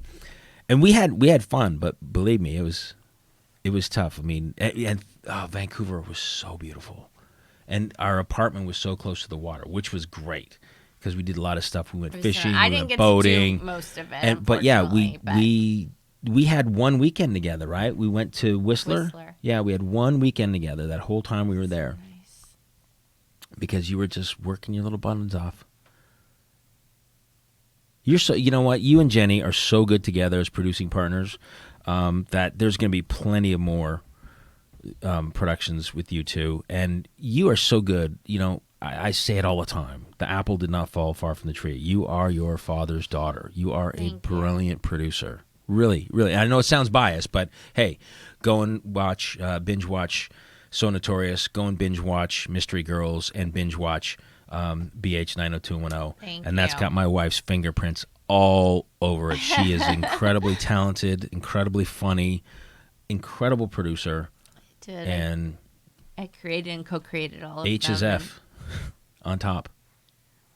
S1: And we had fun, but believe me, it was tough. I mean, and Vancouver was so beautiful, and our apartment was so close to the water, which was great because we did a lot of stuff. We went fishing,
S2: I
S1: we
S2: didn't
S1: went
S2: get
S1: boating,
S2: to do most of it.
S1: and but yeah,
S2: unfortunately,
S1: we had one weekend together, right? We went to Whistler.
S2: Whistler.
S1: Yeah, we had one weekend together that whole time we were there.
S2: Nice.
S1: Because you were just working your little buttons off. You know what? You and Jenny are so good together as producing partners that there's going to be plenty of more productions with you two. And you are so good. You know, I say it all the time. The apple did not fall far from the tree. You are your father's daughter. You are
S2: Thank
S1: a
S2: you.
S1: brilliant producer. Really, really. I know it sounds biased, but hey, go and watch, binge watch So Notorious, go and binge watch Mystery Girls, and binge watch BH 90210.
S2: Thank
S1: And that's
S2: you.
S1: got my wife's fingerprints all over it. She is incredibly talented, incredibly funny, incredible producer,
S2: Did
S1: and
S2: I created and co-created all of
S1: H
S2: them.
S1: is F on top.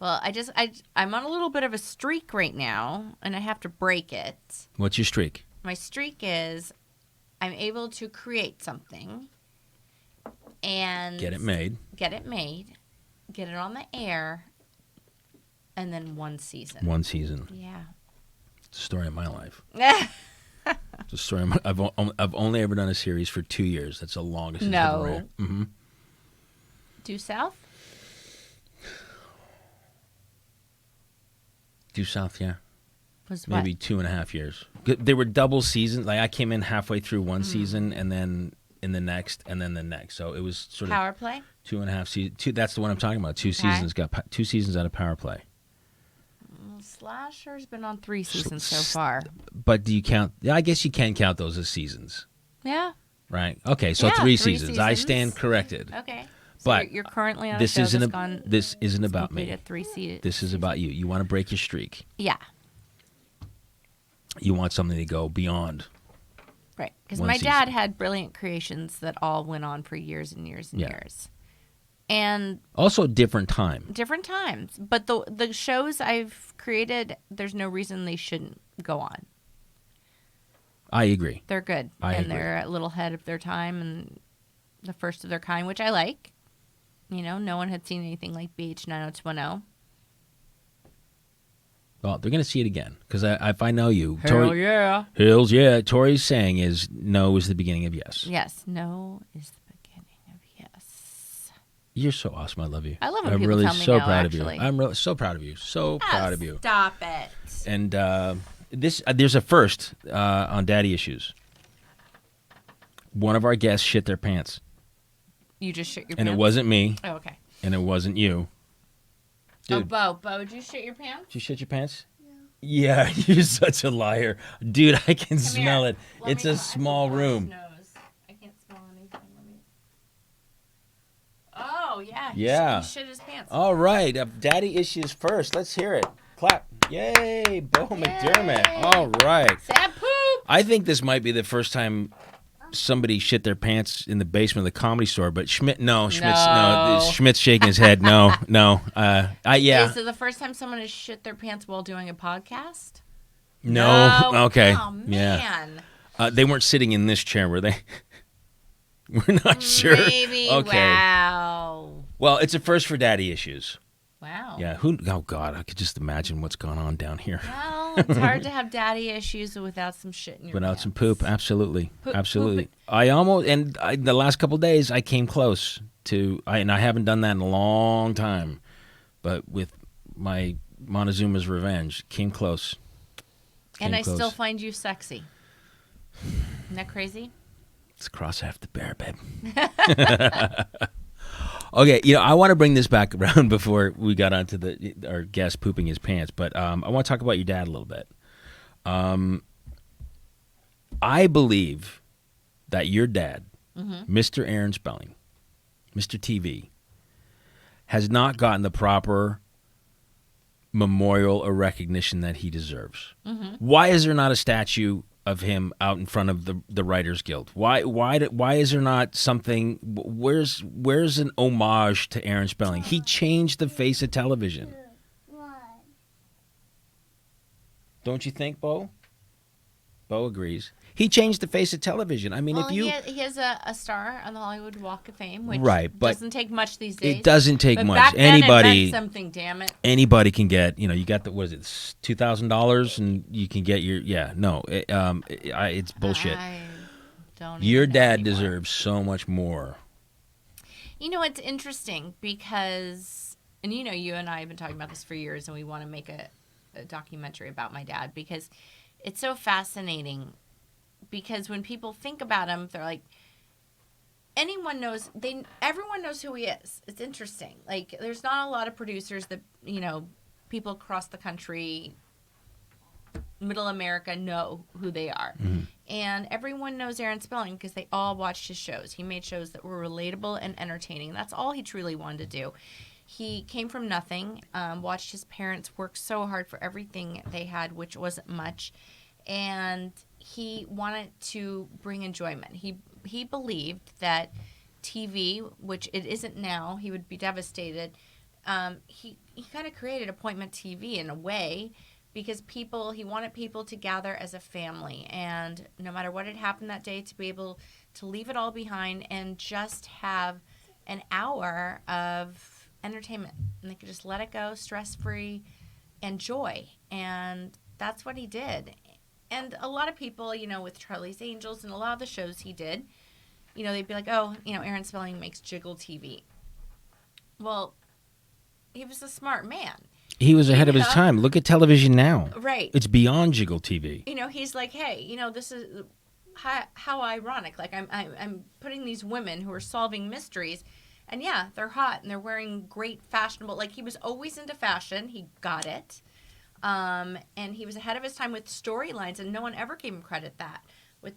S2: Well, I'm on a little bit of a streak right now, and I have to break it.
S1: What's your streak?
S2: My streak is I'm able to create something and
S1: Get it made.
S2: get it on the air, and then one season.
S1: One season.
S2: Yeah.
S1: It's the story of my life. It's a story. I've only ever done a series for 2 years. That's the longest. It's ever
S2: No.
S1: ran. Mm-hmm.
S2: Due South?
S1: Due South, yeah.
S2: Was what?
S1: Maybe 2.5 years. They were double seasons. Like I came in halfway through one season, and then in the next, and then the next. So it was sort of
S2: Power Play?
S1: 2.5 seasons. That's the one I'm talking about. Two
S2: Okay.
S1: seasons. Got 2 seasons out of Power Play.
S2: Slasher's been on 3 seasons so far.
S1: But do you count? Yeah, I guess you can count those as seasons,
S2: Yeah.
S1: right? Okay, so
S2: Yeah,
S1: 3
S2: 3
S1: seasons. I stand
S2: seasons.
S1: corrected.
S2: Okay. So
S1: But
S2: you're currently on
S1: This
S2: a show
S1: isn't
S2: that's gone.
S1: this isn't about me.
S2: completed 3 seasons.
S1: This is about you. You want to break your streak.
S2: Yeah.
S1: You want something to go beyond.
S2: Right. Because
S1: One
S2: my dad
S1: season.
S2: had brilliant creations that all went on for years and years and
S1: Yeah.
S2: years. And
S1: Also, different time.
S2: different times. But the shows I've created, there's no reason they shouldn't go on.
S1: I agree.
S2: They're good.
S1: I
S2: and
S1: agree.
S2: they're a little ahead of their time and the first of their kind, which I like. You know, no one had seen anything like BH 90210.
S1: Well, they're going to see it again because if I know you,
S2: Hell yeah.
S1: Hills, yeah. Tori's saying is no is the beginning of yes.
S2: Yes. No is the beginning of yes.
S1: You're so awesome. I love you.
S2: I love when
S1: I'm
S2: people
S1: really
S2: tell me
S1: so
S2: no,
S1: proud
S2: actually.
S1: of you. I'm really so proud of you. So proud of you.
S2: Stop it.
S1: And there's a first on Daddy Issues. One of our guests shit their pants,
S2: You just shit your
S1: and
S2: pants?
S1: it wasn't me,
S2: Oh, okay.
S1: and it wasn't you. Dude,
S2: Oh, Bo, did you shit your pants?
S1: did you shit your pants? Yeah, you're such a liar, dude. I can smell
S2: here.
S1: it.
S2: Let
S1: It's
S2: me
S1: a
S2: go. I
S1: small
S2: have a
S1: room.
S2: nose. I can't smell anything. Let me. Oh yeah.
S1: Yeah.
S2: He shit his pants.
S1: All right, Daddy Issues first. Let's hear it. Clap. Yay, Bo McDermott.
S2: Yay.
S1: All right.
S2: Sad poop.
S1: I think this might be the first time somebody shit their pants in the basement of the Comedy Store, but Schmidt's shaking his head. No. Yeah.
S2: Is it the first time someone has shit their pants while doing a podcast?
S1: No. Okay.
S2: Oh, man.
S1: Yeah. They weren't sitting in this chair, were they? We're not sure.
S2: Maybe.
S1: Okay.
S2: Wow.
S1: Well, it's a first for daddy issues.
S2: Wow.
S1: Yeah. Oh God, I could just imagine what's going on down here.
S2: Well, it's hard to have daddy issues without some shit in your
S1: Without
S2: pants.
S1: some poop, absolutely, absolutely.
S2: Poop.
S1: The last couple of days I came close to, and I haven't done that in a long time, but with my Montezuma's Revenge, came close.
S2: And I still find you sexy. Isn't that crazy?
S1: It's cross half the bear, babe. Okay, I want to bring this back around before we got onto our guest pooping his pants, but I want to talk about your dad a little bit. I believe that your dad, Mr. Aaron Spelling, Mr. TV, has not gotten the proper memorial or recognition that he deserves. Why is there not a statue of him out in front of the Writers Guild? Why is there not something? Where's an homage to Aaron Spelling? He changed the face of television. Don't you think, Bo? Bo agrees. He changed the face of television. I mean,
S2: Well,
S1: if you
S2: he has a star on the Hollywood Walk of Fame, which
S1: but
S2: doesn't take much these days.
S1: it doesn't take
S2: But
S1: much.
S2: back then
S1: Anybody,
S2: it meant something. Damn it.
S1: anybody can get. You got $2,000, and you can get your. It's bullshit.
S2: I don't.
S1: Your
S2: even know
S1: dad
S2: anymore.
S1: deserves so much more.
S2: It's interesting because, and you and I have been talking about this for years, and we want to make a documentary about my dad because it's so fascinating. Because when people think about him, they're like, everyone knows who he is. It's interesting. Like, there's not a lot of producers that, people across the country, middle America, know who they are. And everyone knows Aaron Spelling because they all watched his shows. He made shows that were relatable and entertaining. That's all he truly wanted to do. He came from nothing, watched his parents work so hard for everything they had, which wasn't much. And he wanted to bring enjoyment. He believed that TV, which it isn't now, he would be devastated. He kind of created appointment TV in a way because he wanted people to gather as a family. And no matter what had happened that day, to be able to leave it all behind and just have an hour of entertainment. And they could just let it go, stress-free, and joy. And that's what he did. And a lot of people, with Charlie's Angels and a lot of the shows he did, they'd be like, oh, Aaron Spelling makes jiggle TV. Well, he was a smart man.
S1: He was ahead of his time. Look at television now.
S2: Right.
S1: It's beyond jiggle TV.
S2: He's like, hey, this is how ironic. Like, I'm putting these women who are solving mysteries, and yeah, they're hot and they're wearing great fashionable. Like, he was always into fashion. He got it. And he was ahead of his time with storylines, and no one ever gave him credit with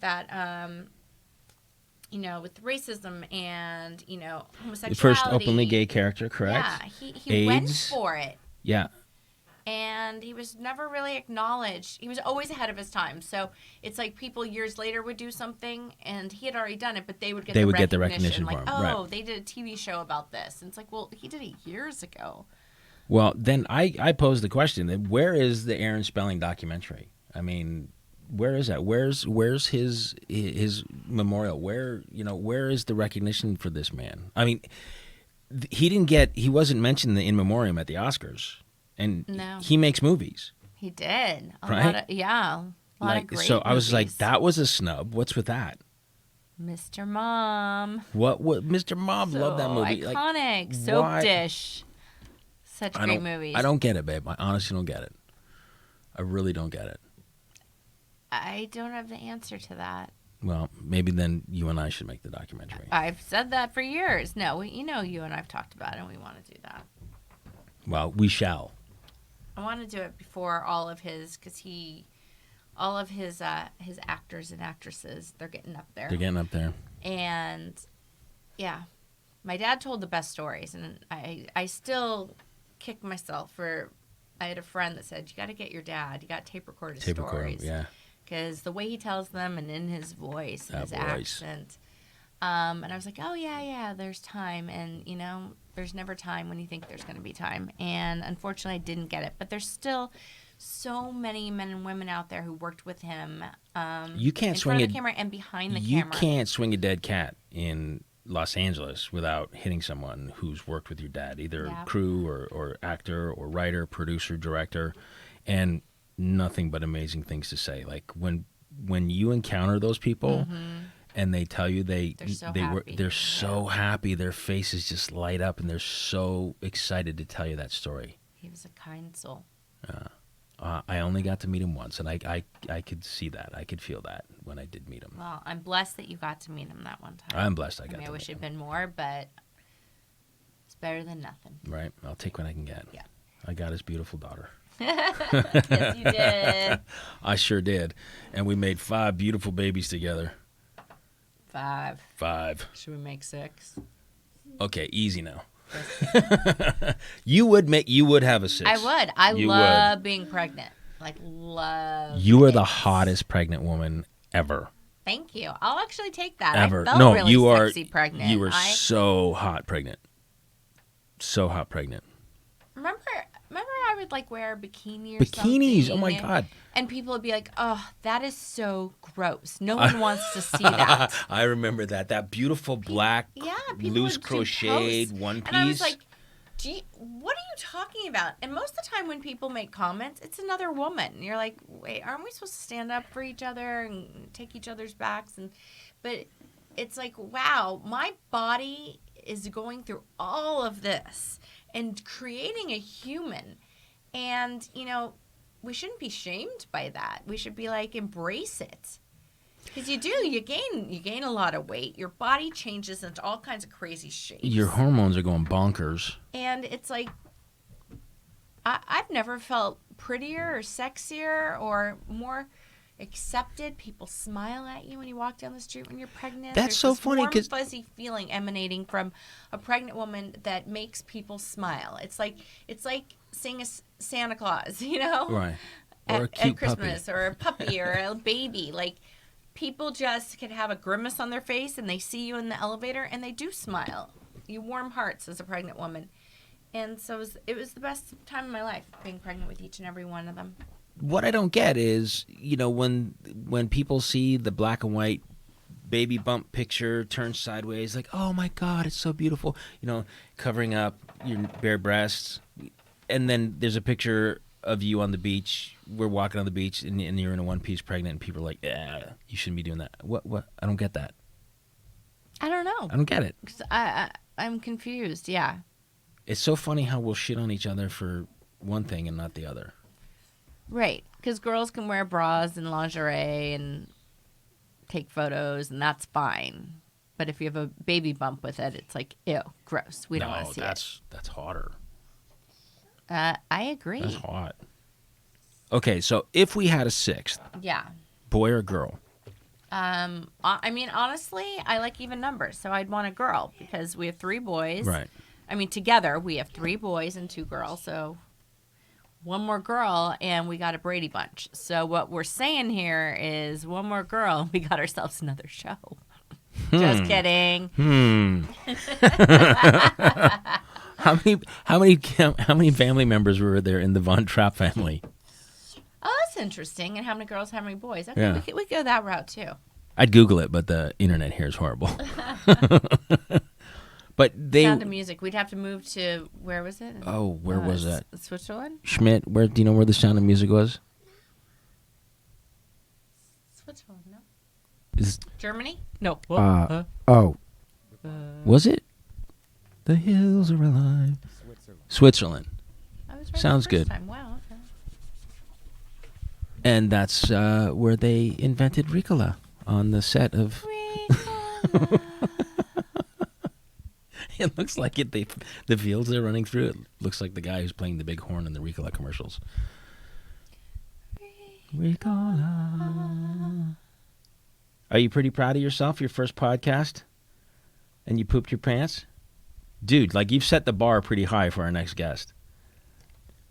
S2: racism and, homosexuality.
S1: The first openly gay character, correct?
S2: Yeah, he went
S1: AIDS.
S2: for it.
S1: Yeah.
S2: And he was never really acknowledged. He was always ahead of his time. So it's like people years later would do something, and he had already done it, but they would get the recognition
S1: for
S2: like,
S1: him.
S2: oh,
S1: Right.
S2: they did a TV show about this. And it's like, well, he did it years ago.
S1: Well, then I posed the question: where is the Aaron Spelling documentary? I mean, where is that? Where's his memorial? Where is the recognition for this man? I mean, he wasn't mentioned in memoriam at the Oscars, and
S2: No.
S1: he makes movies.
S2: He did. A
S1: Right?
S2: lot of great
S1: so I was like,
S2: movies.
S1: that was a snub. What's with that?
S2: Mr. Mom.
S1: What Mr. Mom
S2: So
S1: loved that movie.
S2: iconic.
S1: Like,
S2: Soap
S1: why?
S2: Dish. Such great movies.
S1: I don't get it, babe. I honestly don't get it. I really don't get it.
S2: I don't have the answer to that.
S1: Well, maybe then you and I should make the documentary.
S2: I've said that for years. No, you and I've talked about it, and we want to do that.
S1: Well, we shall.
S2: I want to do it before all of his actors and actresses, they're getting up there.
S1: They're getting up there.
S2: And yeah, my dad told the best stories, and I still kick myself for I had a friend that said, you got to get your dad. You got to tape record his
S1: Tape recorder,
S2: stories.
S1: yeah.
S2: Because the way he tells them and in his voice and his accent. And I was like, oh, yeah, there's time. And, you know, there's never time when you think there's going to be time. And unfortunately, I didn't get it. But there's still so many men and women out there who worked with him
S1: You can't
S2: in
S1: swing
S2: front of the camera and behind the
S1: You
S2: camera.
S1: can't swing a dead cat in Los Angeles without hitting someone who's worked with your dad, either crew or actor or writer, producer, director, and nothing but amazing things to say. Like when you encounter those people and they tell you they're so happy, their faces just light up and they're so excited to tell you that story.
S2: He was a kind soul.
S1: I only got to meet him once, and I could see that. I could feel that when I did meet him.
S2: Well, I'm blessed that you got to meet him that one time.
S1: I'm blessed I got to meet him.
S2: I wish it'd been more, but it's better than nothing.
S1: Right. I'll take what I can get.
S2: Yeah.
S1: I got his beautiful daughter.
S2: Yes, you did.
S1: I sure did. And we made 5 beautiful babies together.
S2: 5.
S1: 5.
S2: Should we make 6?
S1: Okay, easy now. You would have a 6.
S2: I would. I love being pregnant. Like, love.
S1: You are the hottest pregnant woman ever.
S2: Thank you. I'll actually take that.
S1: Ever.
S2: I felt
S1: No,
S2: really
S1: you are
S2: sexy pregnant.
S1: You were so hot pregnant. So hot pregnant.
S2: Remember I would like wear a bikini or
S1: Bikinis.
S2: something.
S1: Oh my God.
S2: And people would be like, "Oh, that is so gross. No one wants to see that."
S1: I remember that. That beautiful black, loose
S2: would do
S1: crocheted
S2: posts.
S1: one piece.
S2: And I was like, what are you talking about? And most of the time when people make comments, it's another woman. And you're like, wait, aren't we supposed to stand up for each other and take each other's backs? But it's like, wow, my body is going through all of this and creating a human. And, you know, we shouldn't be shamed by that. We should be like, embrace it. Because you gain a lot of weight. Your body changes into all kinds of crazy shapes.
S1: Your hormones are going bonkers.
S2: And it's like, I've never felt prettier or sexier or more accepted. People smile at you when you walk down the street when you're pregnant.
S1: That's so funny
S2: because warm, fuzzy feeling emanating from a pregnant woman that makes people smile. It's like seeing a Santa Claus, you know,
S1: right? Or a cute
S2: at Christmas,
S1: puppy.
S2: or a puppy, or a baby. Like, people just can have a grimace on their face, and they see you in the elevator, and they do smile. You warm hearts as a pregnant woman. And so it was the best time of my life, being pregnant with each and every one of them.
S1: What I don't get is, you know, when people see the black and white baby bump picture turned sideways, like, oh my God, it's so beautiful, you know, covering up your bare breasts. And then there's a picture of you on the beach. We're walking on the beach, and you're in a one-piece pregnant, and people are like, yeah, you shouldn't be doing that. What? I don't get that.
S2: I don't know.
S1: I don't get it.
S2: I'm confused, yeah.
S1: It's so funny how we'll shit on each other for one thing and not the other.
S2: Right, because girls can wear bras and lingerie and take photos, and that's fine. But if you have a baby bump with it, it's like, ew, gross. We don't want to see it. That's
S1: hotter.
S2: I agree.
S1: That's hot. Okay, so if we had a 6th, boy or girl?
S2: I mean, honestly, I like even numbers, so I'd want a girl because we have 3 boys.
S1: Right.
S2: I mean, together we have 3 boys and 2 girls, so one more girl and we got a Brady Bunch. So what we're saying here is one more girl, we got ourselves another show. Just kidding.
S1: How many family members were there in the Von Trapp family?
S2: Oh, that's interesting. And how many girls, how many boys? Okay,
S1: yeah.
S2: we go that route too.
S1: I'd Google it, but the internet here is horrible. But
S2: Sound of Music. We'd have to move to, where was it?
S1: Oh, where was that?
S2: Switzerland?
S1: Schmidt, do you know where the Sound of Music was?
S2: Switzerland, no. Germany? No.
S1: Was it? The hills are alive. Switzerland.
S2: I was right
S1: Sounds
S2: the first
S1: good.
S2: Time. Wow, okay.
S1: And that's where they invented Ricola, on the set of...
S2: Ricola.
S1: It looks like it. The fields they're running through, it looks like the guy who's playing the big horn in the Ricola commercials. Ricola. Are you pretty proud of yourself, your first podcast? And you pooped your pants? Dude, like, you've set the bar pretty high for our next guest.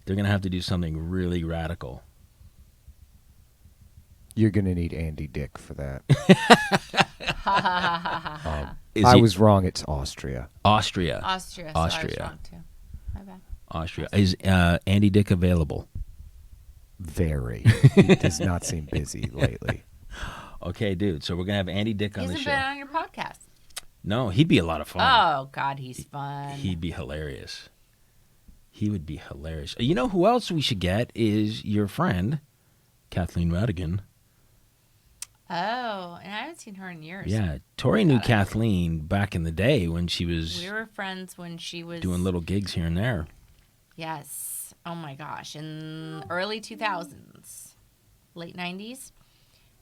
S1: They're going to have to do something really radical.
S3: You're going to need Andy Dick for that.
S1: Is
S3: I
S1: he-
S3: was wrong. It's Austria.
S1: Austria.
S2: Austria. So I was
S1: Austria.
S2: wrong too. My bad.
S1: Austria. Is Andy Dick available?
S3: Very. He does not seem busy lately.
S1: Okay, dude. So we're going to have Andy Dick
S2: He
S1: on the
S2: hasn't
S1: show.
S2: been on your podcast.
S1: No, he'd be a lot of fun.
S2: Oh, God, he's fun.
S1: He'd be hilarious. He would be hilarious. You know who else we should get is your friend, Kathleen Radigan.
S2: Oh, and I haven't seen her in years.
S1: Yeah, Tori knew Kathleen back in the day when she was
S2: We were friends when she was
S1: doing little gigs here and there.
S2: Yes. Oh my gosh, in early 2000s, late 90s,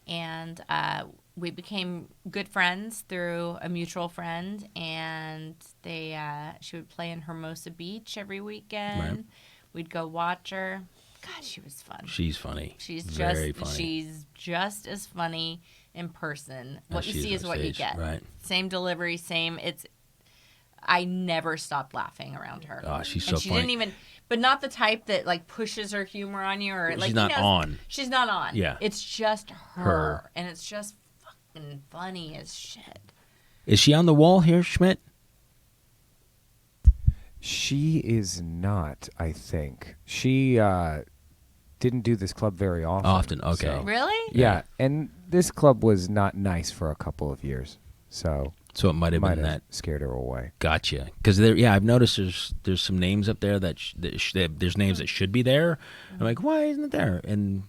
S2: and we became good friends through a mutual friend, and she would play in Hermosa Beach every weekend.
S1: Right.
S2: We'd go watch her. God, she was fun.
S1: She's funny.
S2: She's
S1: very funny.
S2: She's just as funny in person. What
S1: As
S2: you
S1: she
S2: see
S1: is
S2: is
S1: on
S2: what you
S1: stage,
S2: get.
S1: right.
S2: Same delivery, same. I never stopped laughing around her.
S1: Oh, she's
S2: and
S1: so
S2: she
S1: funny.
S2: didn't even, but not the type that like pushes her humor on you or like.
S1: She's not on.
S2: She's not on.
S1: Yeah.
S2: It's just her, and it's just fucking funny as shit.
S1: Is she on the wall here, Schmidt?
S3: She is not, I think. She didn't do this club very often.
S1: Okay.
S3: so-
S2: Really?
S3: Yeah, and this club was not nice for a couple of years. So
S1: So it might have
S3: might
S1: been
S3: have
S1: that.
S3: scared her away.
S1: Gotcha. Because I've noticed there's some names up there there's names that should be there. I'm like, why isn't it there? And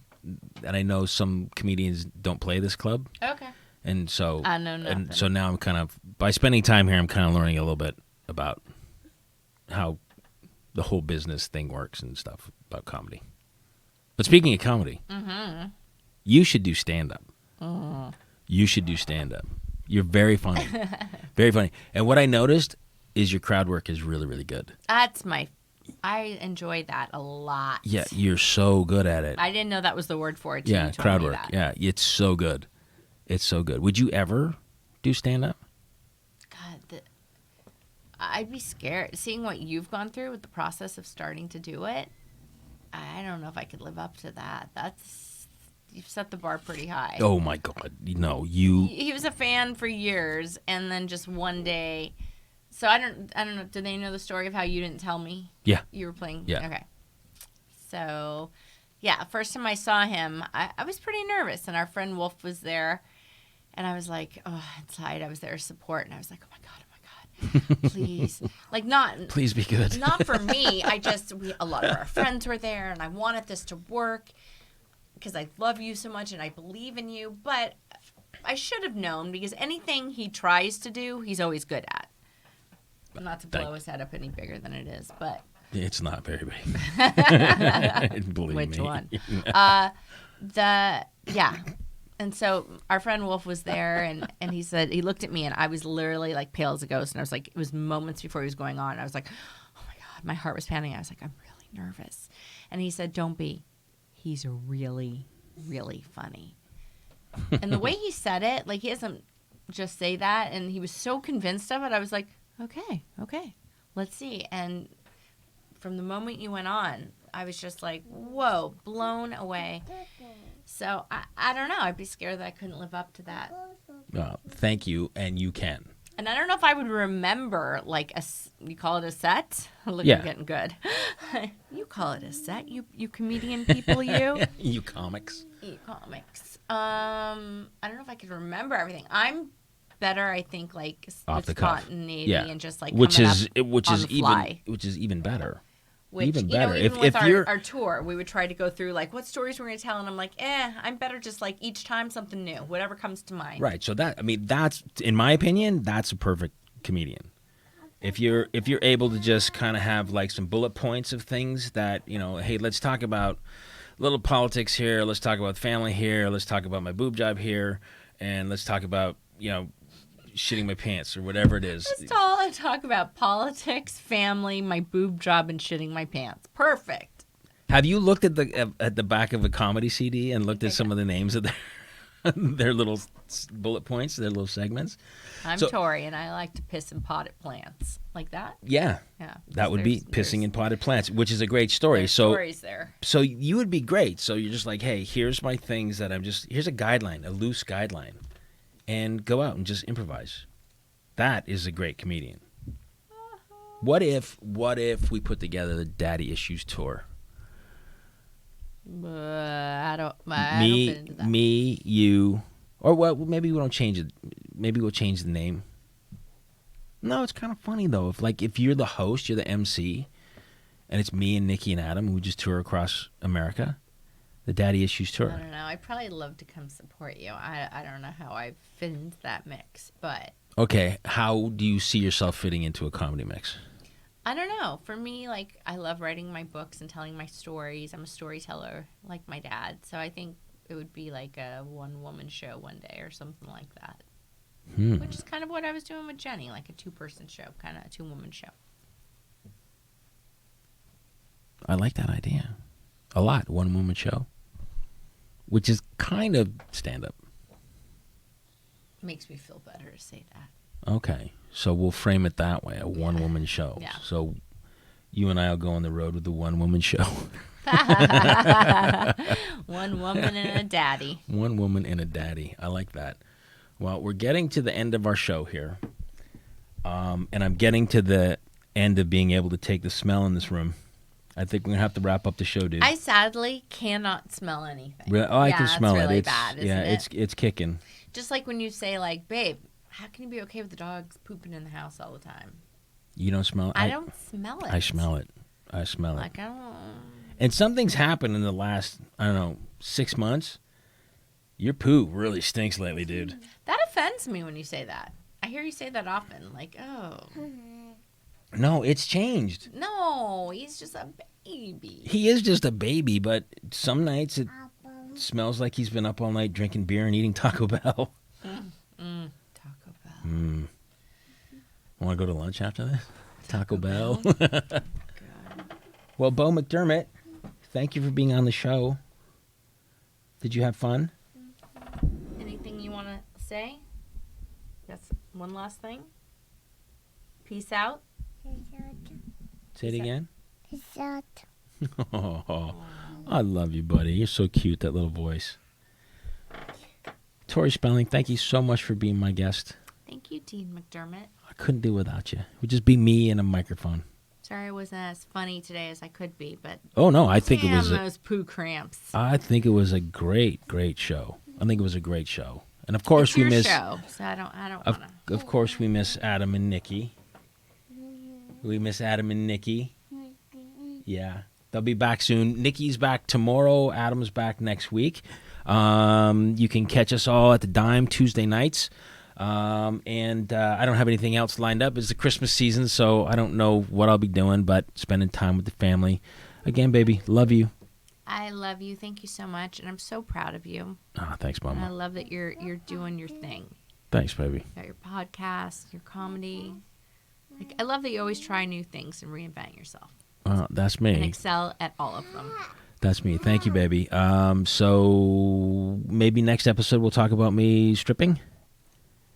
S1: I know some comedians don't play this club,
S2: Okay.
S1: and so
S2: I know nothing.
S1: and so now I'm kind of by spending time here, I'm kind of learning a little bit about how the whole business thing works and stuff about comedy. But speaking of comedy, you should do stand up. You should do stand up. You're very funny, very funny. And what I noticed is your crowd work is really, really good.
S2: I enjoy that a lot.
S1: Yeah, you're so good at it.
S2: I didn't know that was the word for it. Till
S1: Yeah,
S2: you told
S1: crowd
S2: me
S1: work.
S2: that.
S1: Yeah, it's so good. It's so good. Would you ever do stand up?
S2: God, I'd be scared. Seeing what you've gone through with the process of starting to do it, I don't know if I could live up to that. You've set the bar pretty high.
S1: Oh my God, no, you.
S2: He was a fan for years, and then just one day. So I don't know. Do they know the story of how you didn't tell me?
S1: Yeah.
S2: You were playing.
S1: Yeah.
S2: Okay. So, yeah, first time I saw him, I was pretty nervous, and our friend Wolf was there, and I was like, oh, inside I was there to support, and I was like, oh my God, please, like not.
S1: Please be good.
S2: Not for me. A lot of our friends were there, and I wanted this to work because I love you so much and I believe in you. But I should have known because anything he tries to do, he's always good at. Not to blow his head up any bigger than it is, but
S1: It's not very big. Believe
S2: which
S1: me.
S2: one? And so our friend Wolf was there, and he said, he looked at me, and I was literally like pale as a ghost, and I was like, it was moments before he was going on, and I was like, oh my God, my heart was pounding. I was like, I'm really nervous. And he said, don't be. He's really, really funny. And the way he said it, like he doesn't just say that, and he was so convinced of it, I was like, okay, let's see. And from the moment you went on, I was just like, whoa, blown away. So I don't know. I'd be scared that I couldn't live up to that.
S1: Thank you, and you can.
S2: And I don't know if I would remember, like, you call it a set? Look,
S1: Yeah.
S2: I'm getting good. You call it a set, you comedian people, you.
S1: You comics.
S2: You comics. I don't know if I could remember everything. I'm better, I think, like,
S1: Off
S2: with
S1: the cuff.
S2: spontaneity
S1: Yeah.
S2: and just, like,
S1: which
S2: coming
S1: is
S2: up
S1: which
S2: on
S1: is
S2: the
S1: even
S2: fly.
S1: which is even better.
S2: Which,
S1: even
S2: you
S1: better.
S2: know, even
S1: if
S2: with
S1: you're
S2: our tour, we would try to go through, like, what stories we're going to tell. And I'm like, I'm better just, like, each time something new, whatever comes to mind.
S1: right, so that's in my opinion, that's a perfect comedian. If you're able to just kind of have like some bullet points of things that, you know, hey, let's talk about little politics here, let's talk about family here, let's talk about my boob job here, and let's talk about, you know, shitting my pants or whatever it is.
S2: That's all I talk about: politics, family, my boob job, and shitting my pants. Perfect.
S1: Have you looked at the back of a comedy CD and looked at some of the names of there? their little bullet points, their little segments.
S2: I'm
S1: So-
S2: Tori, and I like to piss in potted plants. Like that?
S1: Yeah,
S2: Yeah.
S1: that would be pissing in potted plants, which is a great story.
S2: There's
S1: So,
S2: stories there.
S1: so you would be great. So you're just like, hey, here's my things that here's a guideline, a loose guideline, and go out and just improvise. That is a great comedian. What if we put together the Daddy Issues tour?
S2: I don't fit into that.
S1: Me, you, or what? Maybe we don't change it. Maybe we'll change the name. No, it's kind of funny though. If you're the host, you're the MC, and it's me and Nikki and Adam, we just tour across America, the Daddy Issues tour.
S2: I don't know. I'd probably love to come support you. I don't know how I fit into that mix, but
S1: Okay, how do you see yourself fitting into a comedy mix?
S2: I don't know. For me, like, I love writing my books and telling my stories. I'm a storyteller like my dad. So I think it would be like a one-woman show one day or something like that. Which is kind of what I was doing with Jenny, like a two-person show, kind of a two-woman show.
S1: I like that idea a lot. One woman show, which is kind of stand-up.
S2: Makes me feel better to say that.
S1: Okay, so we'll frame it that way, a one-woman show.
S2: Yeah.
S1: So you and I will go on the road with the one-woman show.
S2: One woman and a daddy.
S1: One woman and a daddy. I like that. Well, we're getting to the end of our show here. And I'm getting to the end of being able to take the smell in this room. I think we're going to have to wrap up the show, dude.
S2: I sadly cannot smell anything.
S1: Really? Oh, I can smell
S2: it's really
S1: it.
S2: bad, isn't
S1: yeah,
S2: it?
S1: it's kicking.
S2: Just like when you say, like, babe, how can you be okay with the dogs pooping in the house all the time?
S1: You don't smell it?
S2: I don't smell it.
S1: I smell it. I smell it.
S2: Like, I don't...
S1: And something's happened in the last, 6 months. Your poo really stinks lately, dude.
S2: That offends me when you say that. I hear you say that often. Like, oh.
S1: No, it's changed.
S2: No, he's just a baby.
S1: He is just a baby, but some nights it smells like he's been up all night drinking beer and eating Taco Bell.
S2: Taco Bell.
S1: Want to go to lunch after this? Taco Bell.
S2: God.
S1: Well, Bo McDermott, thank you for being on the show. Did you have fun?
S2: Anything you want to say? That's one last thing. Peace out.
S1: Say it again.
S4: Peace out.
S1: Oh, I love you, buddy. You're so cute, that little voice. Tori Spelling, thank you so much for being my guest.
S2: Thank you, Dean McDermott.
S1: I couldn't do it without you. It would just be me and a microphone.
S2: Sorry I wasn't as funny today as I could be, but
S1: Oh, no, I think
S2: damn,
S1: it was
S2: those poo cramps.
S1: I think it was a great show. I think it was a great show. And of course
S2: It's
S1: we
S2: your
S1: miss
S2: show, so I don't
S1: of,
S2: want to.
S1: of course we miss Adam and Nikki. We miss Adam and Nikki. Yeah. They'll be back soon. Nikki's back tomorrow. Adam's back next week. You can catch us all at the Dime Tuesday nights. And I don't have anything else lined up. It's the Christmas season, so I don't know what I'll be doing, but spending time with the family. Again, baby, love you.
S2: I love you. Thank you so much, and I'm so proud of you.
S1: Oh, thanks,
S2: And I
S1: Mama.
S2: love that you're doing your thing.
S1: Thanks, baby.
S2: You got your podcast, your comedy. Like, I love that you always try new things and reinvent yourself
S1: That's
S2: and
S1: me.
S2: excel at all of them.
S1: That's me. Thank you, baby. So maybe next episode we'll talk about me stripping?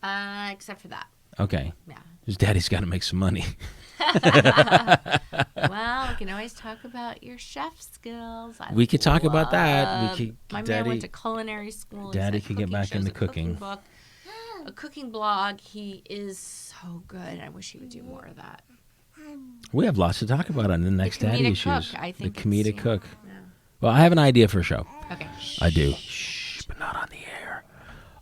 S2: Except for that.
S1: Okay.
S2: Yeah.
S1: Because Daddy's got to make some money.
S2: Well, we can always talk about your chef skills.
S1: We could talk about that. We could-
S2: My
S1: Daddy-
S2: man went to culinary school. He's
S1: Daddy
S2: got
S1: could get
S2: cooking
S1: back
S2: shows,
S1: into
S2: a cooking
S1: cooking.
S2: book, a cooking blog. He is so good. I wish he would do more of that.
S1: We have lots to talk about on the next Daddy
S2: comedic
S1: Issues.
S2: cook, I think
S1: the comedic
S2: it's, yeah.
S1: cook.
S2: Yeah.
S1: Well, I have an idea for a show.
S2: Okay.
S1: I do. Shh, but not on the air.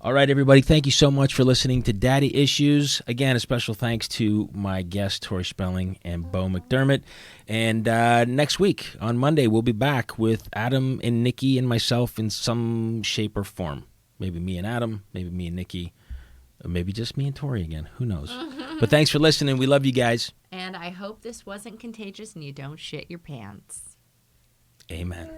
S1: All right, everybody. Thank you so much for listening to Daddy Issues. Again, a special thanks to my guests, Tori Spelling and Bo McDermott. And next week, on Monday, we'll be back with Adam and Nikki and myself in some shape or form. Maybe me and Adam, maybe me and Nikki, or maybe just me and Tori again. Who knows? But thanks for listening. We love you guys.
S2: And I hope this wasn't contagious and you don't shit your pants.
S1: Amen.